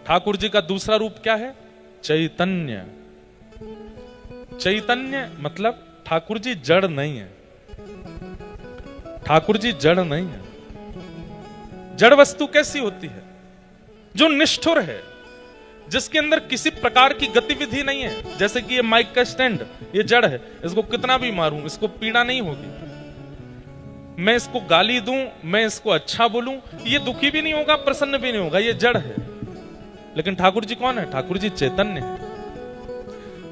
ठाकुर जी का दूसरा रूप क्या है? चैतन्य। चैतन्य मतलब ठाकुर जी जड़ नहीं है। ठाकुर जी जड़ नहीं है। जड़ वस्तु कैसी होती है? जो निष्ठुर है, जिसके अंदर किसी प्रकार की गतिविधि नहीं है। जैसे कि ये माइक का स्टैंड, ये जड़ है, इसको कितना भी मारूं इसको पीड़ा नहीं होगी। मैं इसको गाली दूं, मैं इसको अच्छा बोलूं, ये दुखी भी नहीं होगा, प्रसन्न भी नहीं होगा, ये जड़ है। लेकिन ठाकुर जी कौन है? ठाकुर जी चैतन्य है।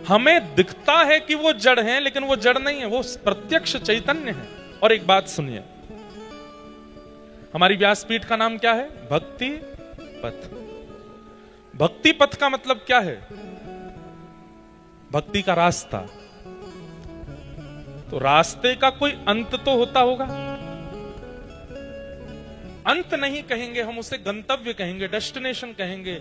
हमें दिखता है कि वो जड़ है, लेकिन वो जड़ नहीं है, वो प्रत्यक्ष चैतन्य है। और एक बात सुनिए, हमारी व्यासपीठ का नाम क्या है? भक्ति पथ। भक्ति पथ का मतलब क्या है? भक्ति का रास्ता। तो रास्ते का कोई अंत तो होता होगा। अंत नहीं कहेंगे हम, उसे गंतव्य कहेंगे, डेस्टिनेशन कहेंगे।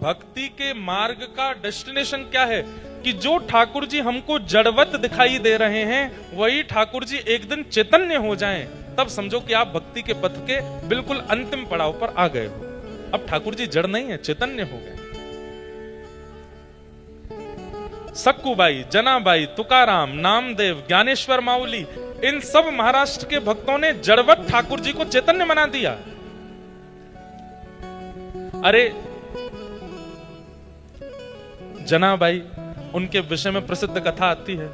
भक्ति के मार्ग का डेस्टिनेशन क्या है? कि जो ठाकुर जी हमको जड़वत दिखाई दे रहे हैं, वही ठाकुर जी एक दिन चैतन्य हो जाएं, तब समझो कि आप भक्ति के पथ के बिल्कुल अंतिम पड़ाव पर आ गए हो। अब ठाकुर जी जड़ नहीं है, चैतन्य हो गए। सक्कूबाई, जनाबाई, तुकाराम, नामदेव, ज्ञानेश्वर माउली, इन सब महाराष्ट्र के भक्तों ने जड़वत ठाकुर जी को चैतन्य बना दिया। अरे जनाबाई, उनके विषय में प्रसिद्ध कथा आती है।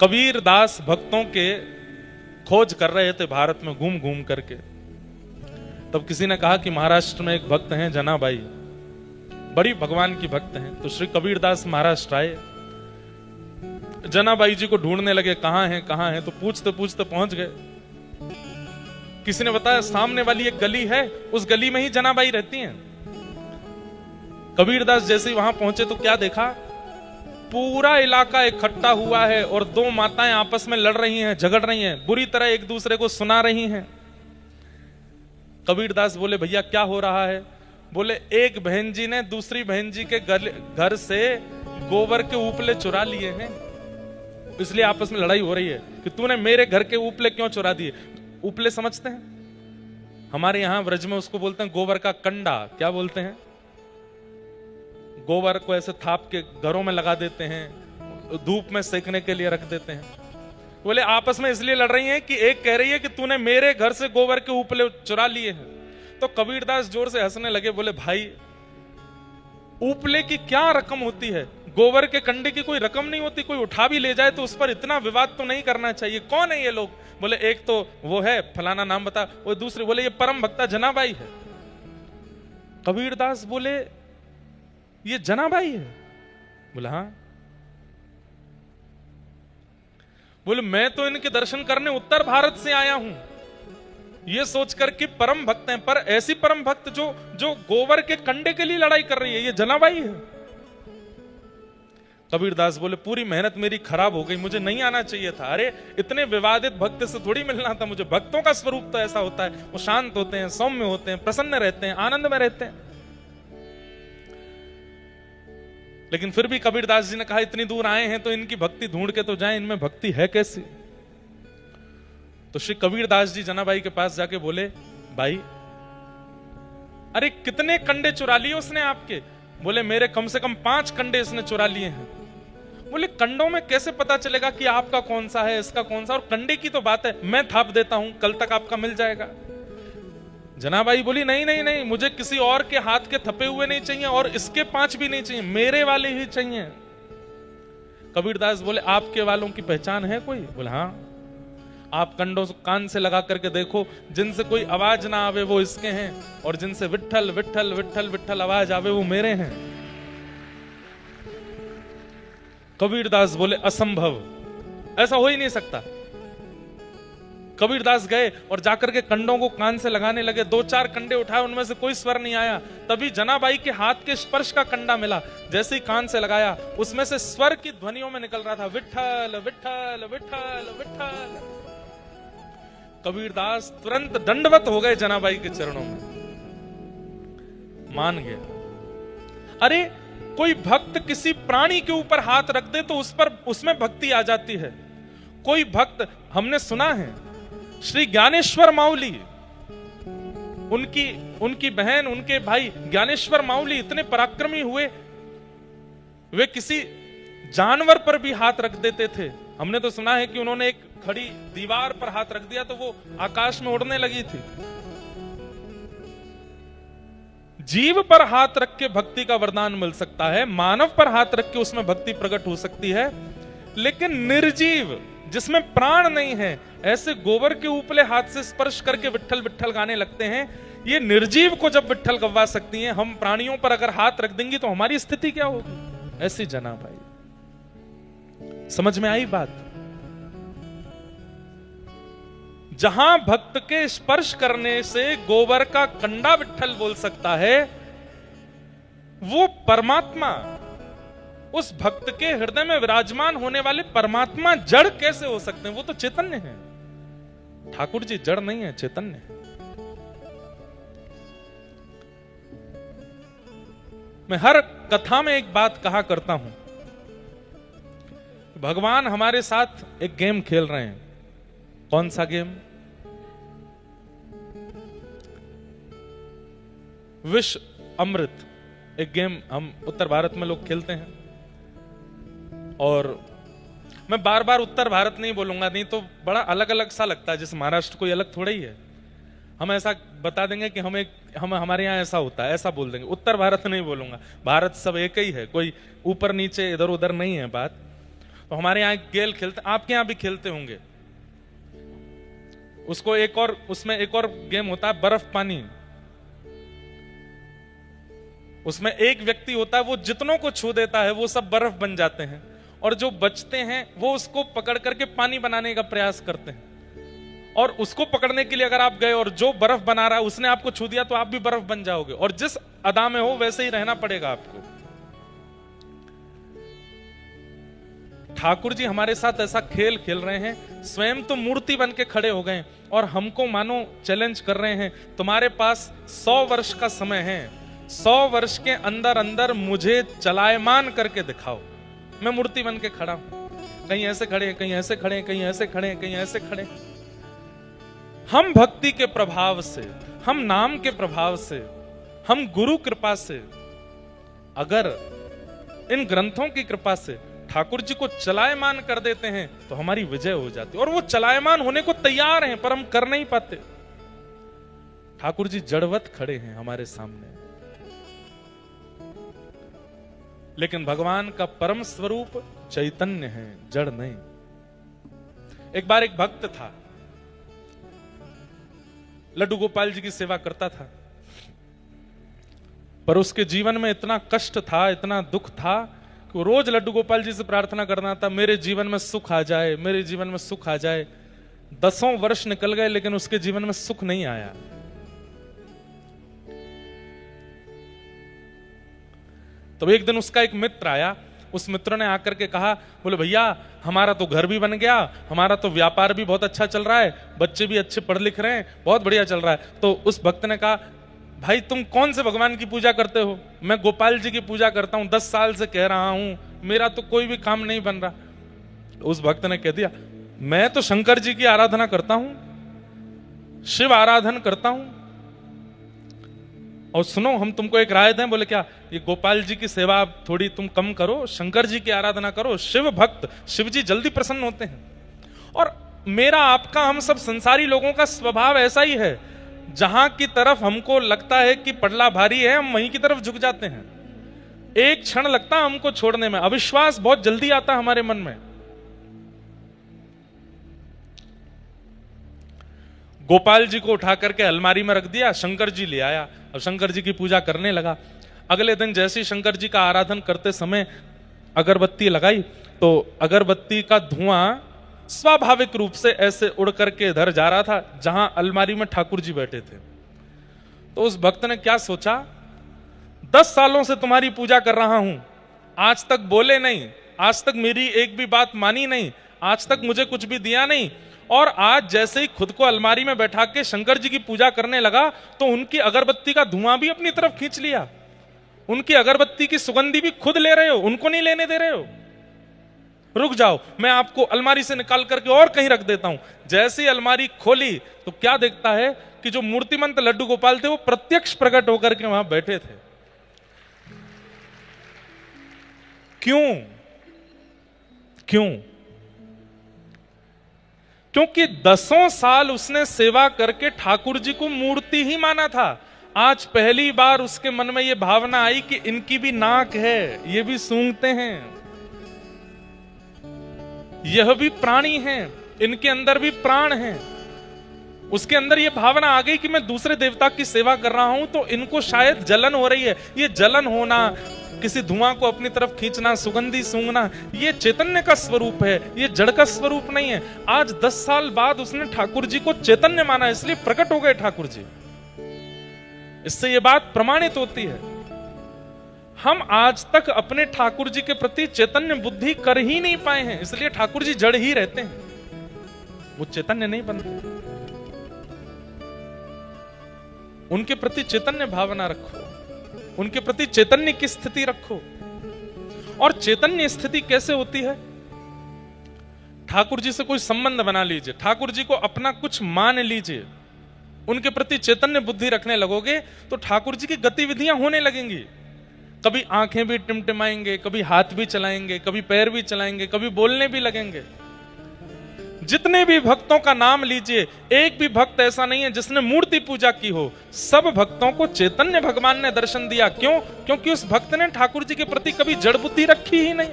कबीर दास भक्तों के खोज कर रहे थे भारत में घूम घूम करके। तब किसी ने कहा कि महाराष्ट्र में एक भक्त हैं जनाबाई, बड़ी भगवान की भक्त हैं। तो श्री कबीर दास महाराष्ट्र आए, जनाबाई जी को ढूंढने लगे, कहां हैं। तो पूछते पूछते पहुंच गए। किसी ने बताया सामने वाली एक गली है, उस गली में ही जनाबाई रहती हैं। कबीरदास जैसे ही वहां पहुंचे तो क्या देखा? पूरा इलाका इकट्ठा हुआ है और दो माताएं आपस में लड़ रही हैं, झगड़ रही हैं, बुरी तरह एक दूसरे को सुना रही हैं। कबीरदास बोले, भैया क्या हो रहा है? बोले, एक बहन जी ने दूसरी बहन जी के घर से गोबर के उपले चुरा लिए हैं, इसलिए आपस में लड़ाई हो रही है कि तूने मेरे घर के उपले क्यों चुरा दिए। उपले समझते हैं? हमारे यहां व्रज में उसको बोलते हैं गोबर का कंडा। क्या बोलते हैं? गोबर को ऐसे थाप के घरों में लगा देते हैं, धूप में सेकने के लिए रख देते हैं। बोले आपस में इसलिए लड़ रही हैं कि एक कह रही है कि तूने मेरे घर से गोबर के उपले चुरा लिए हैं। तो कबीरदास जोर से हंसने लगे, बोले भाई उपले की क्या रकम होती है? गोबर के कंडे की कोई रकम नहीं होती, कोई उठा भी ले जाए तो उस पर इतना विवाद तो नहीं करना चाहिए। कौन है ये लोग? बोले एक तो वो है फलाना नाम बता, वो दूसरे बोले ये परम भक्ता जनाबाई है। कबीरदास बोले ये जनाबाई है? बोला हाँ। बोले मैं तो इनके दर्शन करने उत्तर भारत से आया हूं, ये सोचकर कि परम भक्त हैं, पर ऐसी परम भक्त जो गोबर के कंडे के लिए लड़ाई कर रही है, ये जनाबाई है। कबीरदास बोले पूरी मेहनत मेरी खराब हो गई, मुझे नहीं आना चाहिए था। अरे इतने विवादित भक्त से थोड़ी मिलना था मुझे। भक्तों का स्वरूप तो ऐसा होता है, वो शांत होते हैं, सौम्य होते हैं, प्रसन्न रहते हैं, आनंद में रहते हैं। लेकिन फिर भी कबीरदास जी ने कहा इतनी दूर आए हैं तो इनकी भक्ति ढूंढ के तो जाएं, इनमें भक्ति है कैसी। तो श्री कबीरदास जी जनाबाई के पास जाके बोले, भाई अरे कितने कंडे चुरा लिए उसने आपके? बोले मेरे कम से कम 5 कंडे इसने चुरा लिए हैं। बोले कंडों में कैसे पता चलेगा कि आपका कौन सा है, इसका कौन सा? और कंडे की तो बात है, मैं थाप देता हूं, कल तक आपका मिल जाएगा। जनाबाई बोली नहीं नहीं नहीं, मुझे किसी और के हाथ के थपे हुए नहीं चाहिए और इसके 5 भी नहीं चाहिए, मेरे वाले ही चाहिए। कबीरदास बोले आपके वालों की पहचान है कोई? बोले हाँ। आप कंडों कान से लगा करके देखो, जिनसे कोई आवाज ना आवे वो इसके हैं, और जिनसे विट्ठल विट्ठल विट्ठल विट्ठल आवाज आवे वो मेरे हैं। कबीरदास बोले असंभव, ऐसा हो ही नहीं सकता। कबीरदास गए और जाकर के कंडों को कान से लगाने लगे। 2-4 कंडे उठाए, उनमें से कोई स्वर नहीं आया। तभी जनाबाई के हाथ के स्पर्श का कंडा मिला, जैसे ही कान से लगाया उसमें से स्वर की ध्वनियों में निकल रहा था विट्ठल विट्ठल विट्ठल विट्ठल। कबीरदास तुरंत दंडवत हो गए जनाबाई के चरणों में, मान गया। अरे कोई भक्त किसी प्राणी के ऊपर हाथ रख दे तो उसमें भक्ति आ जाती है। कोई भक्त, हमने सुना है श्री ज्ञानेश्वर माउली, उनकी बहन, उनके भाई ज्ञानेश्वर माउली इतने पराक्रमी हुए, वे किसी जानवर पर भी हाथ रख देते थे। हमने तो सुना है कि उन्होंने एक खड़ी दीवार पर हाथ रख दिया तो वो आकाश में उड़ने लगी थी। जीव पर हाथ रख के भक्ति का वरदान मिल सकता है, मानव पर हाथ रख के उसमें भक्ति प्रकट हो सकती है, लेकिन निर्जीव जिसमें प्राण नहीं है, ऐसे गोबर के उपले हाथ से स्पर्श करके विट्ठल विट्ठल गाने लगते हैं। ये निर्जीव को जब विट्ठल गवा सकती हैं, हम प्राणियों पर अगर हाथ रख देंगे तो हमारी स्थिति क्या होगी? ऐसी जना भाई, समझ में आई बात? जहां भक्त के स्पर्श करने से गोबर का कंडा विट्ठल बोल सकता है, वो परमात्मा, उस भक्त के हृदय में विराजमान होने वाले परमात्मा जड़ कैसे हो सकते हैं? वो तो चैतन्य है। ठाकुर जी जड़ नहीं है, चैतन्य है। मैं हर कथा में एक बात कहा करता हूं, भगवान हमारे साथ एक गेम खेल रहे हैं। कौन सा गेम? विष अमृत, एक गेम हम उत्तर भारत में लोग खेलते हैं। और मैं बार बार उत्तर भारत नहीं बोलूंगा, नहीं तो बड़ा अलग अलग सा लगता है, जैसे महाराष्ट्र कोई अलग थोड़ा ही है। हम ऐसा बता देंगे कि हम हमारे यहाँ ऐसा होता है, ऐसा बोल देंगे। उत्तर भारत नहीं बोलूंगा, भारत सब एक ही है, कोई ऊपर नीचे इधर उधर नहीं है बात। तो हमारे यहाँ गेल खेलते, आपके यहाँ भी खेलते होंगे उसको। एक और उसमें एक और गेम होता है बर्फ पानी। उसमें एक व्यक्ति होता है, वो जितनों को छू देता है वो सब बर्फ बन जाते हैं, और जो बचते हैं वो उसको पकड़ करके पानी बनाने का प्रयास करते हैं। और उसको पकड़ने के लिए अगर आप गए और जो बर्फ बना रहा है उसने आपको छू दिया तो आप भी बर्फ बन जाओगे, और जिस अदा में हो वैसे ही रहना पड़ेगा आपको। ठाकुर जी हमारे साथ ऐसा खेल खेल रहे हैं, स्वयं तो मूर्ति बन के खड़े हो गए और हमको मानो चैलेंज कर रहे हैं, तुम्हारे पास 100 वर्ष का समय है, 100 वर्ष के अंदर अंदर मुझे चलायमान करके दिखाओ। मैं मूर्ति बन के खड़ा हूं, कहीं ऐसे खड़े हैं, कहीं ऐसे खड़े हैं, कहीं ऐसे खड़े हैं, कहीं ऐसे खड़े हैं। हम भक्ति के प्रभाव से, हम नाम के प्रभाव से, हम गुरु कृपा से, अगर इन ग्रंथों की कृपा से ठाकुर जी को चलायमान कर देते हैं तो हमारी विजय हो जाती है। और वो चलायमान होने को तैयार हैं, पर हम कर नहीं पाते। ठाकुर जी जड़वत खड़े हैं हमारे सामने, लेकिन भगवान का परम स्वरूप चैतन्य है, जड़ नहीं। एक बार एक भक्त था, लड्डू गोपाल जी की सेवा करता था, पर उसके जीवन में इतना कष्ट था, इतना दुख था कि रोज लड्डू गोपाल जी से प्रार्थना करना था, मेरे जीवन में सुख आ जाए, मेरे जीवन में सुख आ जाए। 10 वर्ष निकल गए लेकिन उसके जीवन में सुख नहीं आया। तो एक दिन उसका एक मित्र आया, उस मित्र ने आकर के कहा, बोले भैया हमारा तो घर भी बन गया, हमारा तो व्यापार भी बहुत अच्छा चल रहा है, बच्चे भी अच्छे पढ़ लिख रहे हैं, बहुत बढ़िया चल रहा है। तो उस भक्त ने कहा, भाई तुम कौन से भगवान की पूजा करते हो? मैं गोपाल जी की पूजा करता हूं, 10 साल से कह रहा हूं, मेरा तो कोई भी काम नहीं बन रहा। उस भक्त ने कह दिया, मैं तो शंकर जी की आराधना करता हूं, शिव आराधन करता हूं, और सुनो हम तुमको एक राय दें। बोले क्या? ये गोपाल जी की सेवा थोड़ी तुम कम करो, शंकर जी की आराधना करो, शिव भक्त, शिव जी जल्दी प्रसन्न होते हैं। और मेरा आपका, हम सब संसारी लोगों का स्वभाव ऐसा ही है, जहां की तरफ हमको लगता है कि पडला भारी है, हम वहीं की तरफ झुक जाते हैं। एक क्षण लगता है हमको छोड़ने में, अविश्वास बहुत जल्दी आता है हमारे मन में। गोपाल जी को उठा करके अलमारी में रख दिया, शंकर जी ले आया, अब शंकर जी की पूजा करने लगा। अगले दिन जैसे ही शंकर जी का आराधन करते समय अगरबत्ती लगाई तो अगरबत्ती का धुआं स्वाभाविक रूप से ऐसे उड़ करके इधर जा रहा था जहां अलमारी में ठाकुर जी बैठे थे। तो उस भक्त ने क्या सोचा, 10 सालों से तुम्हारी पूजा कर रहा हूं, आज तक बोले नहीं, आज तक मेरी एक भी बात मानी नहीं, आज तक मुझे कुछ भी दिया नहीं, और आज जैसे ही खुद को अलमारी में बैठा के शंकर जी की पूजा करने लगा तो उनकी अगरबत्ती का धुआं भी अपनी तरफ खींच लिया, उनकी अगरबत्ती की सुगंधी भी खुद ले रहे हो, उनको नहीं लेने दे रहे हो। रुक जाओ, मैं आपको अलमारी से निकाल करके और कहीं रख देता हूं। जैसे ही अलमारी खोली तो क्या देखता है कि जो मूर्तिमंत लड्डू गोपाल थे वो प्रत्यक्ष प्रकट होकर के वहां बैठे थे। क्यों? क्यों? क्योंकि 10 साल उसने सेवा करके ठाकुर जी को मूर्ति ही माना था। आज पहली बार उसके मन में यह भावना आई कि इनकी भी नाक है, ये भी सूंघते हैं, यह भी प्राणी हैं, इनके अंदर भी प्राण हैं। उसके अंदर यह भावना आ गई कि मैं दूसरे देवता की सेवा कर रहा हूं तो इनको शायद जलन हो रही है। ये जलन होना, किसी धुआं को अपनी तरफ खींचना, सुगंधी सूंघना, ये चैतन्य का स्वरूप है, ये जड़ का स्वरूप नहीं है। आज 10 साल बाद उसने ठाकुर जी को चैतन्य माना, इसलिए प्रकट हो गए ठाकुर जी। इससे यह बात प्रमाणित होती है। हम आज तक अपने ठाकुर जी के प्रति चैतन्य बुद्धि कर ही नहीं पाए हैं, इसलिए ठाकुर जी जड़ ही रहते हैं, वो चैतन्य नहीं बनते। उनके प्रति चैतन्य भावना रखो, उनके प्रति चैतन्य की स्थिति रखो। और चैतन्य स्थिति कैसे होती है? ठाकुर जी से कोई संबंध बना लीजिए, ठाकुर जी को अपना कुछ मान लीजिए, उनके प्रति चैतन्य बुद्धि रखने लगोगे तो ठाकुर जी की गतिविधियां होने लगेंगी। कभी आंखें भी टिमटिमाएंगे, कभी हाथ भी चलाएंगे, कभी पैर भी चलाएंगे, कभी बोलने भी लगेंगे। जितने भी भक्तों का नाम लीजिए, एक भी भक्त ऐसा नहीं है जिसने मूर्ति पूजा की हो। सब भक्तों को चैतन्य भगवान ने दर्शन दिया। क्यों? क्योंकि उस भक्त ने ठाकुर जी के प्रति कभी जड़ बुद्धि रखी ही नहीं।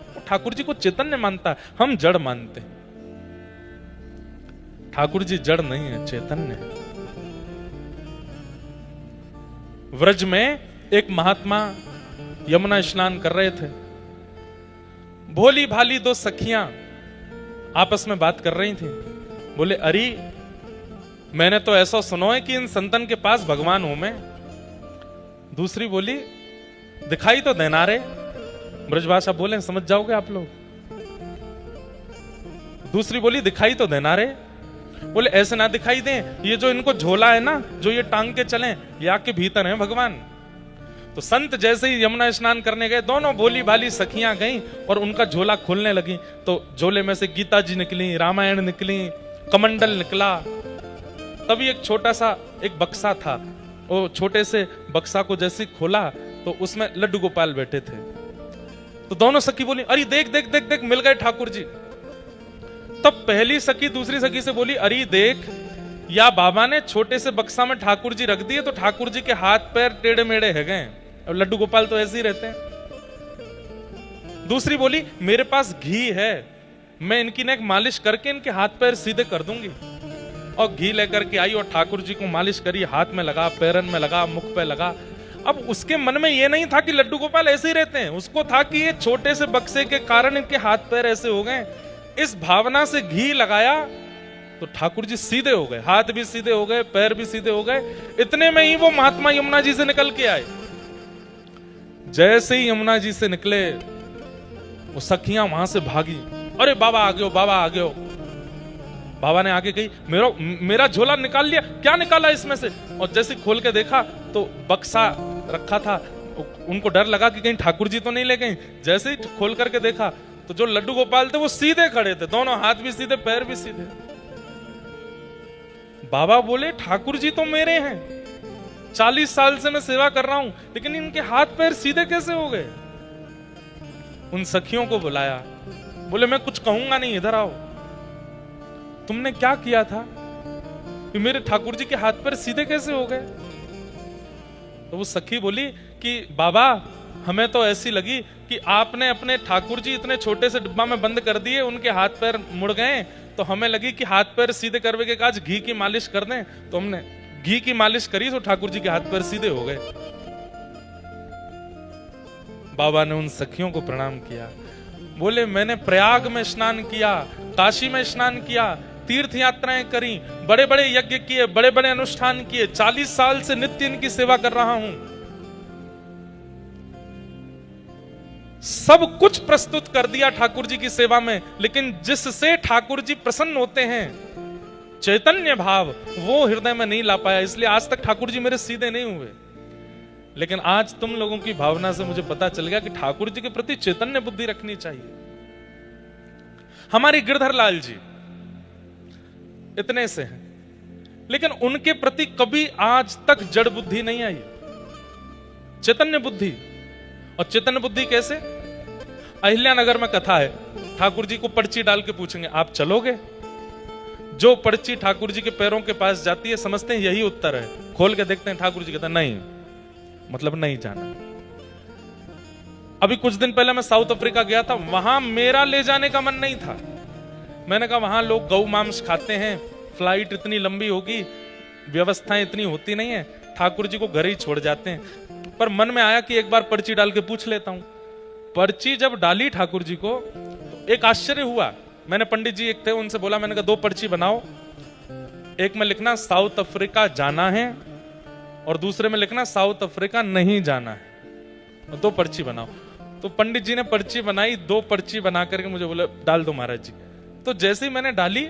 वो ठाकुर जी को चैतन्य मानता, हम जड़ मानते। ठाकुर जी जड़ नहीं है, चैतन्य है। व्रज में एक महात्मा यमुना स्नान कर रहे थे। भोली भाली 2 सखियां आपस में बात कर रही थी। बोले, अरे मैंने तो ऐसा सुना है कि इन संतन के पास भगवान हूं मैं। दूसरी बोली, दिखाई तो देना रे। ब्रजभाषा बोले, समझ जाओगे आप लोग। दूसरी बोली, दिखाई तो देना रे। बोले, ऐसे ना दिखाई दे, ये जो इनको झोला है ना, जो ये टांग के चले, ये आके भीतर है भगवान। तो संत जैसे ही यमुना स्नान करने गए, दोनों भोली भाली सखियां गईं और उनका झोला खोलने लगी। तो झोले में से गीता जी निकली, रामायण निकली, कमंडल निकला। तभी एक छोटा सा एक बक्सा था, वो छोटे से बक्सा को जैसे खोला तो उसमें लड्डू गोपाल बैठे थे। तो दोनों सखी बोली, अरे देख देख देख देख, मिल गए ठाकुर जी। तब पहली सखी दूसरी सखी से बोली, अरे देख, या बाबा ने छोटे से बक्सा में ठाकुर जी रख दिए तो ठाकुर जी के हाथ पैर टेढ़े मेढ़े है गए, और लड्डू गोपाल तो ऐसे ही रहते हैं। दूसरी बोली, मेरे पास घी है, मैं इनकी नेक मालिश करके इनके हाथ पैर सीधे कर दूंगी। और घी लेकर के आई और ठाकुर जी को मालिश करी, हाथ में लगा, पैरन में लगा, मुख पे लगा। अब उसके मन में यह नहीं था कि लड्डू गोपाल ऐसे ही रहते हैं, उसको था कि ये छोटे से बक्से के कारण इनके हाथ पैर ऐसे हो गए। इस भावना से घी लगाया तो ठाकुर जी सीधे हो गए, हाथ भी सीधे हो गए, पैर भी सीधे हो गए। इतने में ही वो महात्मा यमुना जी से निकल के आए। जैसे ही यमुना जी से निकले, वो सखियां वहां से भागी। अरे बाबा आ गए हो, बाबा आ गए हो। बाबा ने आगे कही, मेरा झोला निकाल लिया। क्या निकाला इसमें से? और जैसे खोल के देखा तो बक्सा रखा था। उनको डर लगा कि कहीं ठाकुर जी तो नहीं ले गए। जैसे ही खोल करके देखा तो जो लड्डू गोपाल थे वो सीधे खड़े थे, दोनों हाथ भी सीधे, पैर भी सीधे। बाबा बोले, ठाकुर जी तो मेरे हैं, 40 साल से मैं सेवा कर रहा हूं, लेकिन इनके हाथ पैर सीधे कैसे हो गए? उन सखियों को बुलाया, बोले, मैं कुछ कहूंगा नहीं, इधर आओ। तुमने क्या किया था कि मेरे ठाकुर जी के हाथ पैर सीधे कैसे हो गए? तो वो सखी बोली कि बाबा, हमें तो ऐसी लगी कि आपने अपने ठाकुर जी इतने छोटे से डिब्बा में बंद कर दिए, उनके हाथ पैर मुड़ गए, तो हमें लगी कि हाथ पैर सीधे करने के काज घी की मालिश कर दें। तो हमने घी की मालिश करी तो ठाकुर जी के हाथ पैर सीधे हो गए। बाबा ने उन सखियों को प्रणाम किया। बोले, मैंने प्रयाग में स्नान किया, काशी में स्नान किया, तीर्थ यात्राएं करी, बड़े बड़े यज्ञ किए, बड़े बड़े अनुष्ठान किए, 40 साल से नित्य इनकी सेवा कर रहा हूं। सब कुछ प्रस्तुत कर दिया ठाकुर जी की सेवा में, लेकिन जिससे ठाकुर जी प्रसन्न होते हैं, चैतन्य भाव, वो हृदय में नहीं ला पाया। इसलिए आज तक ठाकुर जी मेरे सीधे नहीं हुए। लेकिन आज तुम लोगों की भावना से मुझे पता चल गया कि ठाकुर जी के प्रति चैतन्य बुद्धि रखनी चाहिए। हमारी गिरधर लाल जी इतने से हैं, लेकिन उनके प्रति कभी आज तक जड़ बुद्धि नहीं आई, चैतन्य बुद्धि। और चैतन्य बुद्धि कैसे? अहिल्यानगर में कथा है, ठाकुर जी को पर्ची डाल के पूछेंगे आप चलोगे? जो पर्ची ठाकुर जी के पैरों के पास जाती है समझते हैं यही उत्तर है, खोल के देखते हैं ठाकुर जी कहते हैं नहीं, मतलब नहीं जाना। अभी कुछ दिन पहले मैं साउथ अफ्रीका गया था, वहां मेरा ले जाने का मन नहीं था। मैंने कहा वहां लोग गौ मांस खाते हैं, फ्लाइट इतनी लंबी होगी, व्यवस्थाएं इतनी होती नहीं है, ठाकुर जी को घर ही छोड़ जाते हैं। पर मन में आया कि एक बार पर्ची डाल के पूछ लेता हूं। पर्ची जब डाली ठाकुर जी को तो एक आश्चर्य हुआ। मैंने पंडित जी एक थे उनसे बोला, मैंने कहा 2 पर्ची बनाओ, एक में लिखना साउथ अफ्रीका जाना है और दूसरे में लिखना साउथ अफ्रीका नहीं जाना है, 2 पर्ची बनाओ। तो पंडित जी ने पर्ची बनाई, 2 पर्ची बना करके मुझे बोले डाल दो महाराज जी। तो जैसे ही मैंने डाली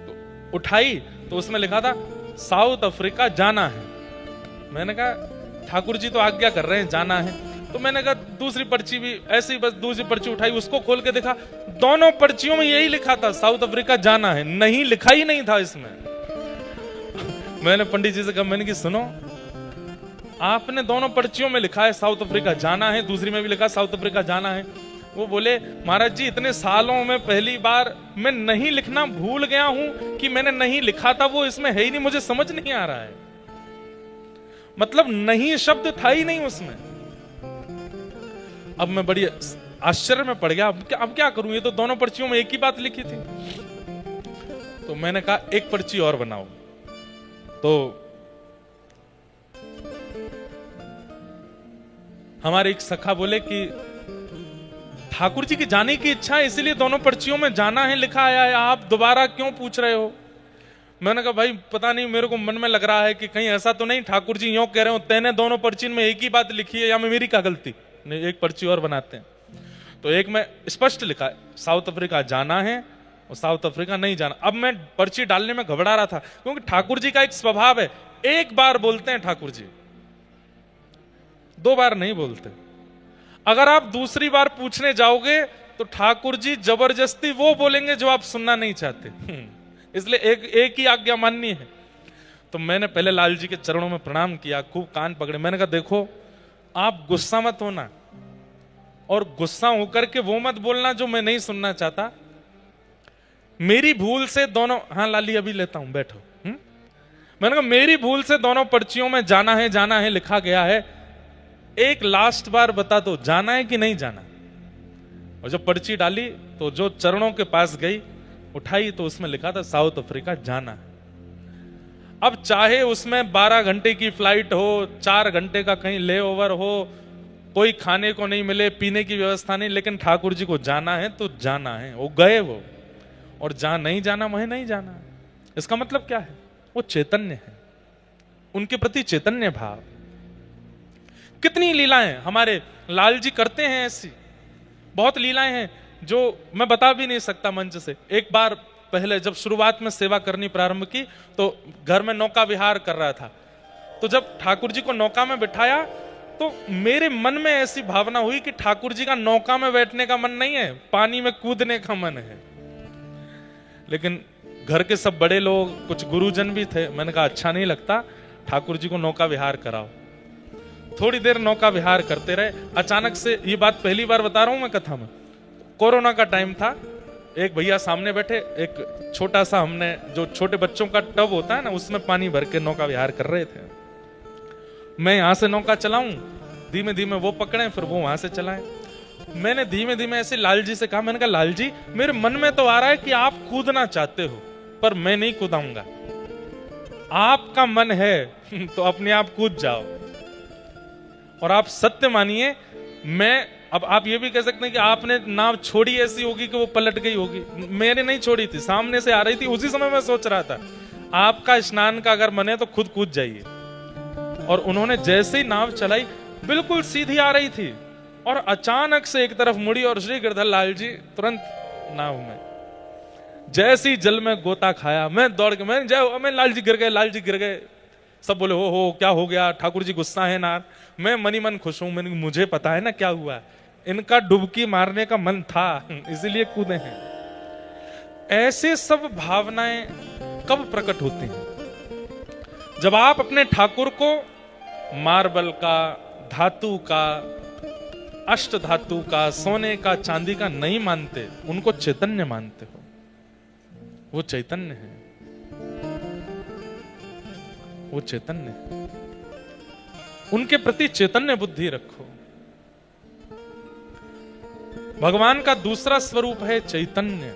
तो उठाई तो उसमें लिखा था साउथ अफ्रीका जाना है। मैंने कहा ठाकुर जी तो आज्ञा कर रहे हैं जाना है। तो मैंने कहा दूसरी पर्ची भी ऐसे ही, बस दूसरी पर्ची उठाई, उसको खोल के देखा, दोनों पर्चियों में यही लिखा था साउथ अफ्रीका जाना है, नहीं लिखा ही नहीं था इसमें। मैंने पंडित जी से कहा, मैंने कि सुनो आपने दोनों पर्चियों में लिखा है साउथ अफ्रीका जाना है, दूसरी में भी लिखा साउथ अफ्रीका जाना है। वो बोले महाराज जी इतने सालों में पहली बार मैं नहीं लिखना भूल गया हूं कि मैंने नहीं लिखा था, वो इसमें है ही नहीं, मुझे समझ नहीं आ रहा है, मतलब नहीं शब्द था ही नहीं उसमें। अब मैं बड़ी आश्चर्य में पड़ गया, अब क्या करूं, ये तो दोनों पर्चियों में एक ही बात लिखी थी। तो मैंने कहा एक पर्ची और बनाओ। तो हमारे एक सखा बोले कि ठाकुर जी की जाने की इच्छा है इसलिए दोनों पर्चियों में जाना है लिखा आया है, आप दोबारा क्यों पूछ रहे हो? मैंने कहा भाई पता नहीं, मेरे को मन में लग रहा है कि कहीं ऐसा तो नहीं ठाकुर जी यूं कह रहे हो तेने दोनों पर्ची में एक ही बात लिखी है, या मेरी क्या गलती? नहीं, एक पर्ची और बनाते हैं। तो एक में स्पष्ट लिखा है साउथ अफ्रीका जाना है और साउथ अफ्रीका नहीं जाना। अब मैं पर्ची डालने में घबरा रहा था क्योंकि ठाकुर जी का एक स्वभाव है, एक बार बोलते हैं ठाकुर जी, 2 बार नहीं बोलते। अगर आप दूसरी बार पूछने जाओगे तो ठाकुर जी जबरदस्ती वो बोलेंगे जो आप सुनना नहीं चाहते, इसलिए एक ही आज्ञा माननी है। तो मैंने पहले लाल जी के चरणों में प्रणाम किया, खूब कान पकड़े, मैंने कहा देखो आप गुस्सा मत होना और गुस्सा होकर के वो मत बोलना जो मैं नहीं सुनना चाहता। मेरी भूल से दोनों, हाँ लाली अभी लेता हूं बैठो। मैंने कहा मेरी भूल से दोनों पर्चियों में जाना है लिखा गया है, एक लास्ट बार बता दो जाना है कि नहीं जाना। और जब पर्ची डाली तो जो चरणों के पास गई, उठाई तो उसमें लिखा था साउथ अफ्रीका जाना है। अब चाहे उसमें 12 घंटे की फ्लाइट हो, 4 घंटे का कहीं लेओवर हो, कोई खाने को नहीं मिले, पीने की व्यवस्था नहीं, लेकिन ठाकुर जी को जाना है तो जाना है। वो गए वो, और जहां नहीं जाना वहीं नहीं जाना। इसका मतलब क्या है? वो चैतन्य है, उनके प्रति चैतन्य भाव। कितनी लीलाएं हमारे लाल जी करते हैं, ऐसी बहुत लीलाएं हैं जो मैं बता भी नहीं सकता मंच से। एक बार पहले जब शुरुआत में सेवा करनी प्रारंभ की तो घर में नौका विहार कर रहा था, तो जब ठाकुर जी को नौका में बिठाया तो मेरे मन में ऐसी भावना हुई कि ठाकुर जी का नौका में बैठने का मन नहीं है, पानी में कूदने का मन है। लेकिन घर के सब बड़े लोग, कुछ गुरुजन भी थे, मैंने कहा अच्छा नहीं लगता, ठाकुर जी को नौका विहार कराओ। थोड़ी देर नौका विहार करते रहे। अचानक से, ये बात पहली बार बता रहा हूं मैं कथा में, कोरोना का टाइम था, एक भैया सामने बैठे, एक छोटा सा, हमने जो छोटे बच्चों का टब होता है ना, उसमें पानी भर के नौका विहार कर रहे थे। मैं यहां से नौका चलाऊं, धीमे धीमे वो पकड़े, फिर वो वहां से चलाएं। मैंने धीमे धीमे ऐसे लाल जी से कहा, मैंने कहा लाल जी मेरे मन में तो आ रहा है कि आप कूदना चाहते हो, पर मैं नहीं कूदाऊंगा, आपका मन है तो अपने आप कूद जाओ। और आप सत्य मानिए, मैं, अब आप ये भी कह सकते हैं कि आपने नाव छोड़ी ऐसी होगी कि वो पलट गई होगी, मैंने नहीं छोड़ी थी, सामने से आ रही थी, उसी समय मैं सोच रहा था आपका स्नान का अगर मन है तो खुद कूद जाइए। और उन्होंने जैसे ही नाव चलाई बिल्कुल सीधी आ रही थी, और अचानक से एक तरफ मुड़ी और श्री गिरधर लाल जी तुरंत नाव में, जैसी जल में गोता खाया, मैं दौड़ के, मैं लाल जी गिर गए, लाल जी गिर गए। सब बोले हो क्या हो गया, ठाकुर जी गुस्सा है ना। मैं मनी मन खुश हूं, मैंने, मुझे पता है ना क्या हुआ, इनका डुबकी मारने का मन था इसलिए कूदे हैं। ऐसे सब भावनाएं कब प्रकट होती हैं? जब आप अपने ठाकुर को मार्बल का, धातु का, अष्ट धातु का, सोने का, चांदी का नहीं मानते, उनको चैतन्य मानते हो। वो चैतन्य है, वो चैतन्य है। उनके प्रति चैतन्य बुद्धि रखो। भगवान का दूसरा स्वरूप है चैतन्य।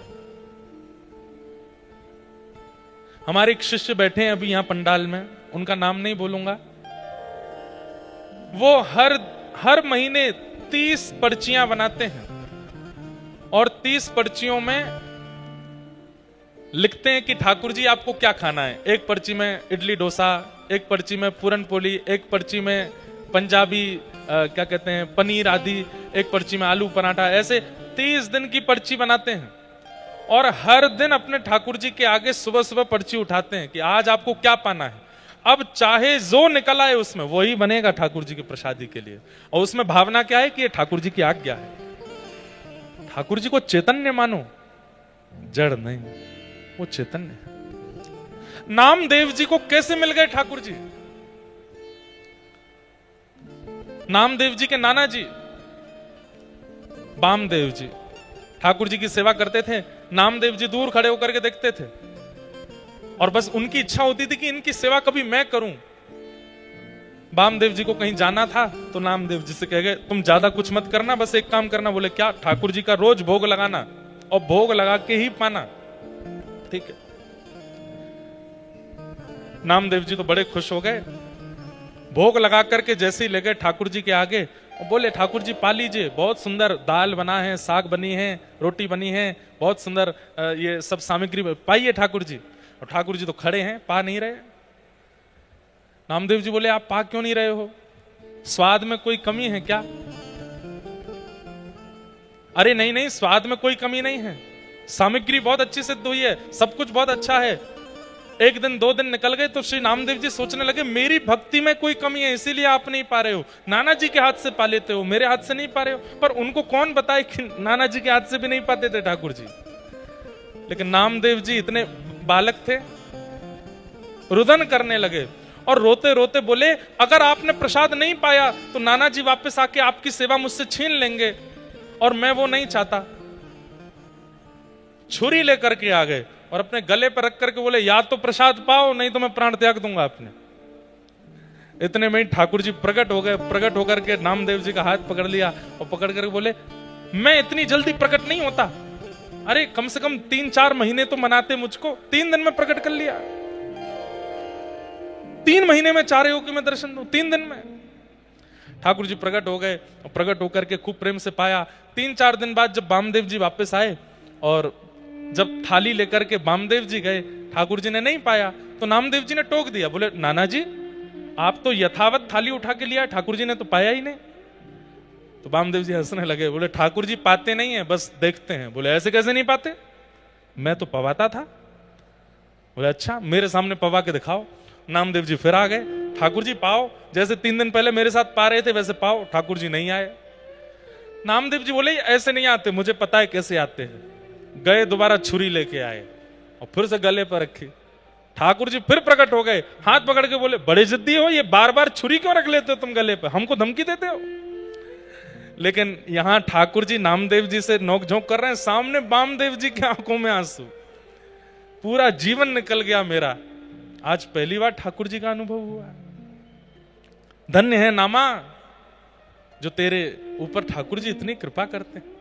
हमारे एक शिष्य बैठे हैं अभी यहां पंडाल में, उनका नाम नहीं बोलूंगा। वो हर महीने 30 पर्चियां बनाते हैं और 30 पर्चियों में लिखते हैं कि ठाकुर जी आपको क्या खाना है। एक पर्ची में इडली डोसा, एक पर्ची में पूरन पोली, एक पर्ची में पंजाबी क्या कहते हैं पनीर आदि, एक पर्ची में आलू पराठा। ऐसे 30 दिन की पर्ची बनाते हैं और हर दिन अपने ठाकुर जी के आगे सुबह सुबह पर्ची उठाते हैं कि आज आपको क्या पाना है। अब चाहे जो निकल आए उसमें वही बनेगा ठाकुर जी की प्रसादी के लिए। और उसमें भावना क्या है कि ये ठाकुर जी की आज्ञा है। ठाकुर जी को चैतन्य मानो, जड़ नहीं, वो चैतन्य है। नामदेव जी को कैसे मिल गए ठाकुर जी? नामदेव जी के नाना जी वामदेव जी ठाकुर जी की सेवा करते थे। नामदेव जी दूर खड़े होकर के देखते थे और बस उनकी इच्छा होती थी कि इनकी सेवा कभी मैं करूं। वामदेव जी को कहीं जाना था तो नामदेव जी से कह गए तुम ज्यादा कुछ मत करना, बस एक काम करना। बोले क्या? ठाकुर जी का रोज भोग लगाना और भोग लगा के ही पाना। ठीक है। नामदेव जी तो बड़े खुश हो गए। भोग लगा करके जैसे ही ले गए ठाकुर जी के आगे और बोले ठाकुर जी पा लीजिए, बहुत सुंदर दाल बना है, साग बनी है, रोटी बनी है, बहुत सुंदर ये सब सामग्री पाइए ठाकुर जी। और ठाकुर जी तो खड़े हैं, पा नहीं रहे। नामदेव जी बोले आप पा क्यों नहीं रहे हो? स्वाद में कोई कमी है क्या? अरे नहीं नहीं, स्वाद में कोई कमी नहीं है, सामग्री बहुत अच्छी सिद्ध हुई है, सब कुछ बहुत अच्छा है। एक दिन 2 दिन निकल गए तो श्री नामदेव जी सोचने लगे मेरी भक्ति में कोई कमी है, इसीलिए आप नहीं पा रहे हो। नाना जी के हाथ से पा लेते हो, मेरे हाथ से नहीं पा रहे हो। पर उनको कौन बताए कि नाना जी के हाथ से भी नहीं पाते थे ठाकुर जी। लेकिन नामदेव जी इतने बालक थे, रुदन करने लगे और रोते रोते बोले अगर आपने प्रसाद नहीं पाया तो नाना जी वापस आके आपकी सेवा मुझसे छीन लेंगे और मैं वो नहीं चाहता। छुरी लेकर के आ गए और अपने गले पर रख करके बोले या तो प्रसाद पाओ नहीं तो मैं प्राण त्याग दूंगा आपने। इतने में ही ठाकुर जी प्रकट हो गए। प्रकट होकर के नामदेव जी का हाथ पकड़ लिया और पकड़ करके बोले मैं इतनी जल्दी प्रकट नहीं होता। अरे कम से कम 3-4 महीने तो मनाते मुझको, 3 दिन में प्रकट कर लिया। 3 महीने में 4 योग की मैं दर्शन दूं, 3 दिन में। ठाकुर जी प्रकट हो गए और प्रकट होकर के खूब प्रेम से पाया। 3-4 दिन बाद जब वामदेव जी वापस आए और जब थाली लेकर के वामदेव जी गए, ठाकुर जी ने नहीं पाया तो नामदेव जी ने टोक दिया। बोले नाना जी आप तो यथावत थाली उठा के लिया, ठाकुर जी ने तो पाया ही नहीं। तो वामदेव जी हंसने लगे। बोले ठाकुर जी पाते नहीं है, बस देखते हैं। बोले ऐसे कैसे नहीं पाते, मैं तो पवाता था। बोले अच्छा मेरे सामने पवा के दिखाओ। नामदेव जी फिर आ गए। ठाकुर जी पाओ, जैसे 3 दिन पहले मेरे साथ पा रहे थे वैसे पाओ। ठाकुर जी नहीं आए। नामदेव जी बोले ऐसे नहीं आते, मुझे पता है कैसे आते हैं। गए दोबारा छुरी लेके आए और फिर से गले पर रखी। ठाकुर जी फिर प्रकट हो गए, हाथ पकड़ के बोले बड़े जिद्दी हो, ये बार बार छुरी क्यों रख लेते हो तुम गले पर, हमको धमकी देते हो। लेकिन यहां ठाकुर जी नामदेव जी से नोकझोंक कर रहे हैं, सामने वामदेव जी की आंखों में आंसू। पूरा जीवन निकल गया मेरा, आज पहली बार ठाकुर जी का अनुभव हुआ। धन्य है नामा जो तेरे ऊपर ठाकुर जी इतनी कृपा करते हैं।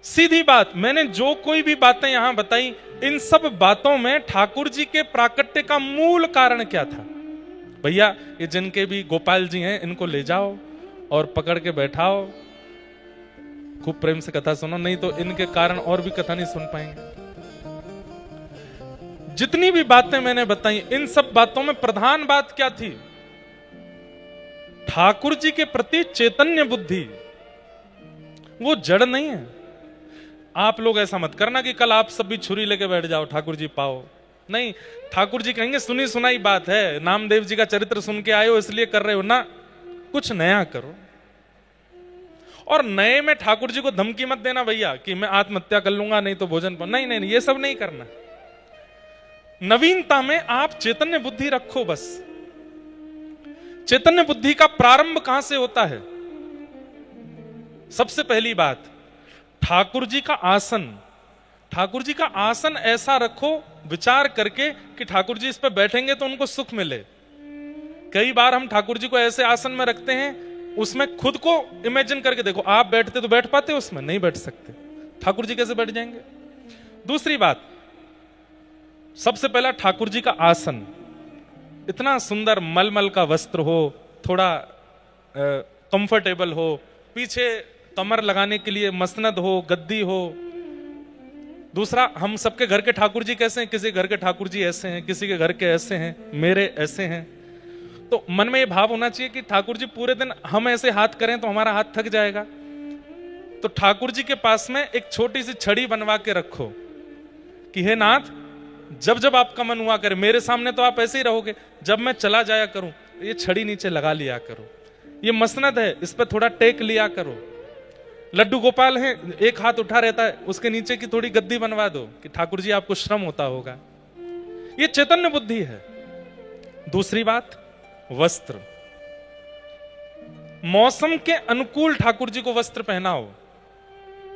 सीधी बात, मैंने जो कोई भी बातें यहां बताई, इन सब बातों में ठाकुर जी के प्राकट्य का मूल कारण क्या था? भैया ये जिनके भी गोपाल जी हैं इनको ले जाओ और पकड़ के बैठाओ, खूब प्रेम से कथा सुनो, नहीं तो इनके कारण और भी कथा नहीं सुन पाएंगे। जितनी भी बातें मैंने बताई, इन सब बातों में प्रधान बात क्या थी? ठाकुर जी के प्रति चैतन्य बुद्धि। वो जड़ नहीं है। आप लोग ऐसा मत करना कि कल आप सब भी छुरी लेके बैठ जाओ ठाकुर जी पाओ, नहीं। ठाकुर जी कहेंगे सुनी सुनाई बात है, नामदेव जी का चरित्र सुन के आए हो इसलिए कर रहे हो ना, कुछ नया करो। और नए में ठाकुर जी को धमकी मत देना भैया कि मैं आत्महत्या कर लूंगा नहीं तो भोजन पर, नहीं नहीं, ये सब नहीं करना। नवीनता में आप चैतन्य बुद्धि रखो बस। चैतन्य बुद्धि का प्रारंभ कहां से होता है? सबसे पहली बात, ठाकुर जी का आसन। ठाकुर जी का आसन ऐसा रखो विचार करके कि ठाकुर जी इस पर बैठेंगे तो उनको सुख मिले। कई बार हम ठाकुर जी को ऐसे आसन में रखते हैं, उसमें खुद को इमेजिन करके देखो, आप बैठते तो बैठ पाते, उसमें नहीं बैठ सकते। ठाकुर जी कैसे बैठ जाएंगे? दूसरी बात, सबसे पहला ठाकुर जी का आसन इतना सुंदर, मलमल का वस्त्र हो, थोड़ा कंफर्टेबल हो, पीछे कमर लगाने के लिए मसनद हो, गद्दी हो। दूसरा, हम सबके घर के ठाकुर जी कैसे हैं? किसी घर के ठाकुर जी ऐसे हैं, किसी के घर के ऐसे हैं, मेरे ऐसे हैं। तो मन में ये भाव होना चाहिए कि ठाकुर जी पूरे दिन हम ऐसे हाथ करें तो हमारा हाथ थक जाएगा। तो ठाकुर जी के पास में एक छोटी सी छड़ी बनवा के रखो कि हे नाथ, जब जब आपका मन हुआ करे, मेरे सामने तो आप ऐसे ही रहोगे, जब मैं चला जाया करूं ये छड़ी नीचे लगा लिया करो। ये मसनद है, इस पर थोड़ा टेक लिया करो। लड्डू गोपाल है, एक हाथ उठा रहता है, उसके नीचे की थोड़ी गद्दी बनवा दो कि ठाकुर जी आपको श्रम होता होगा। ये चैतन्य बुद्धि है। दूसरी बात, वस्त्र। मौसम के अनुकूल ठाकुर जी को वस्त्र पहनाओ।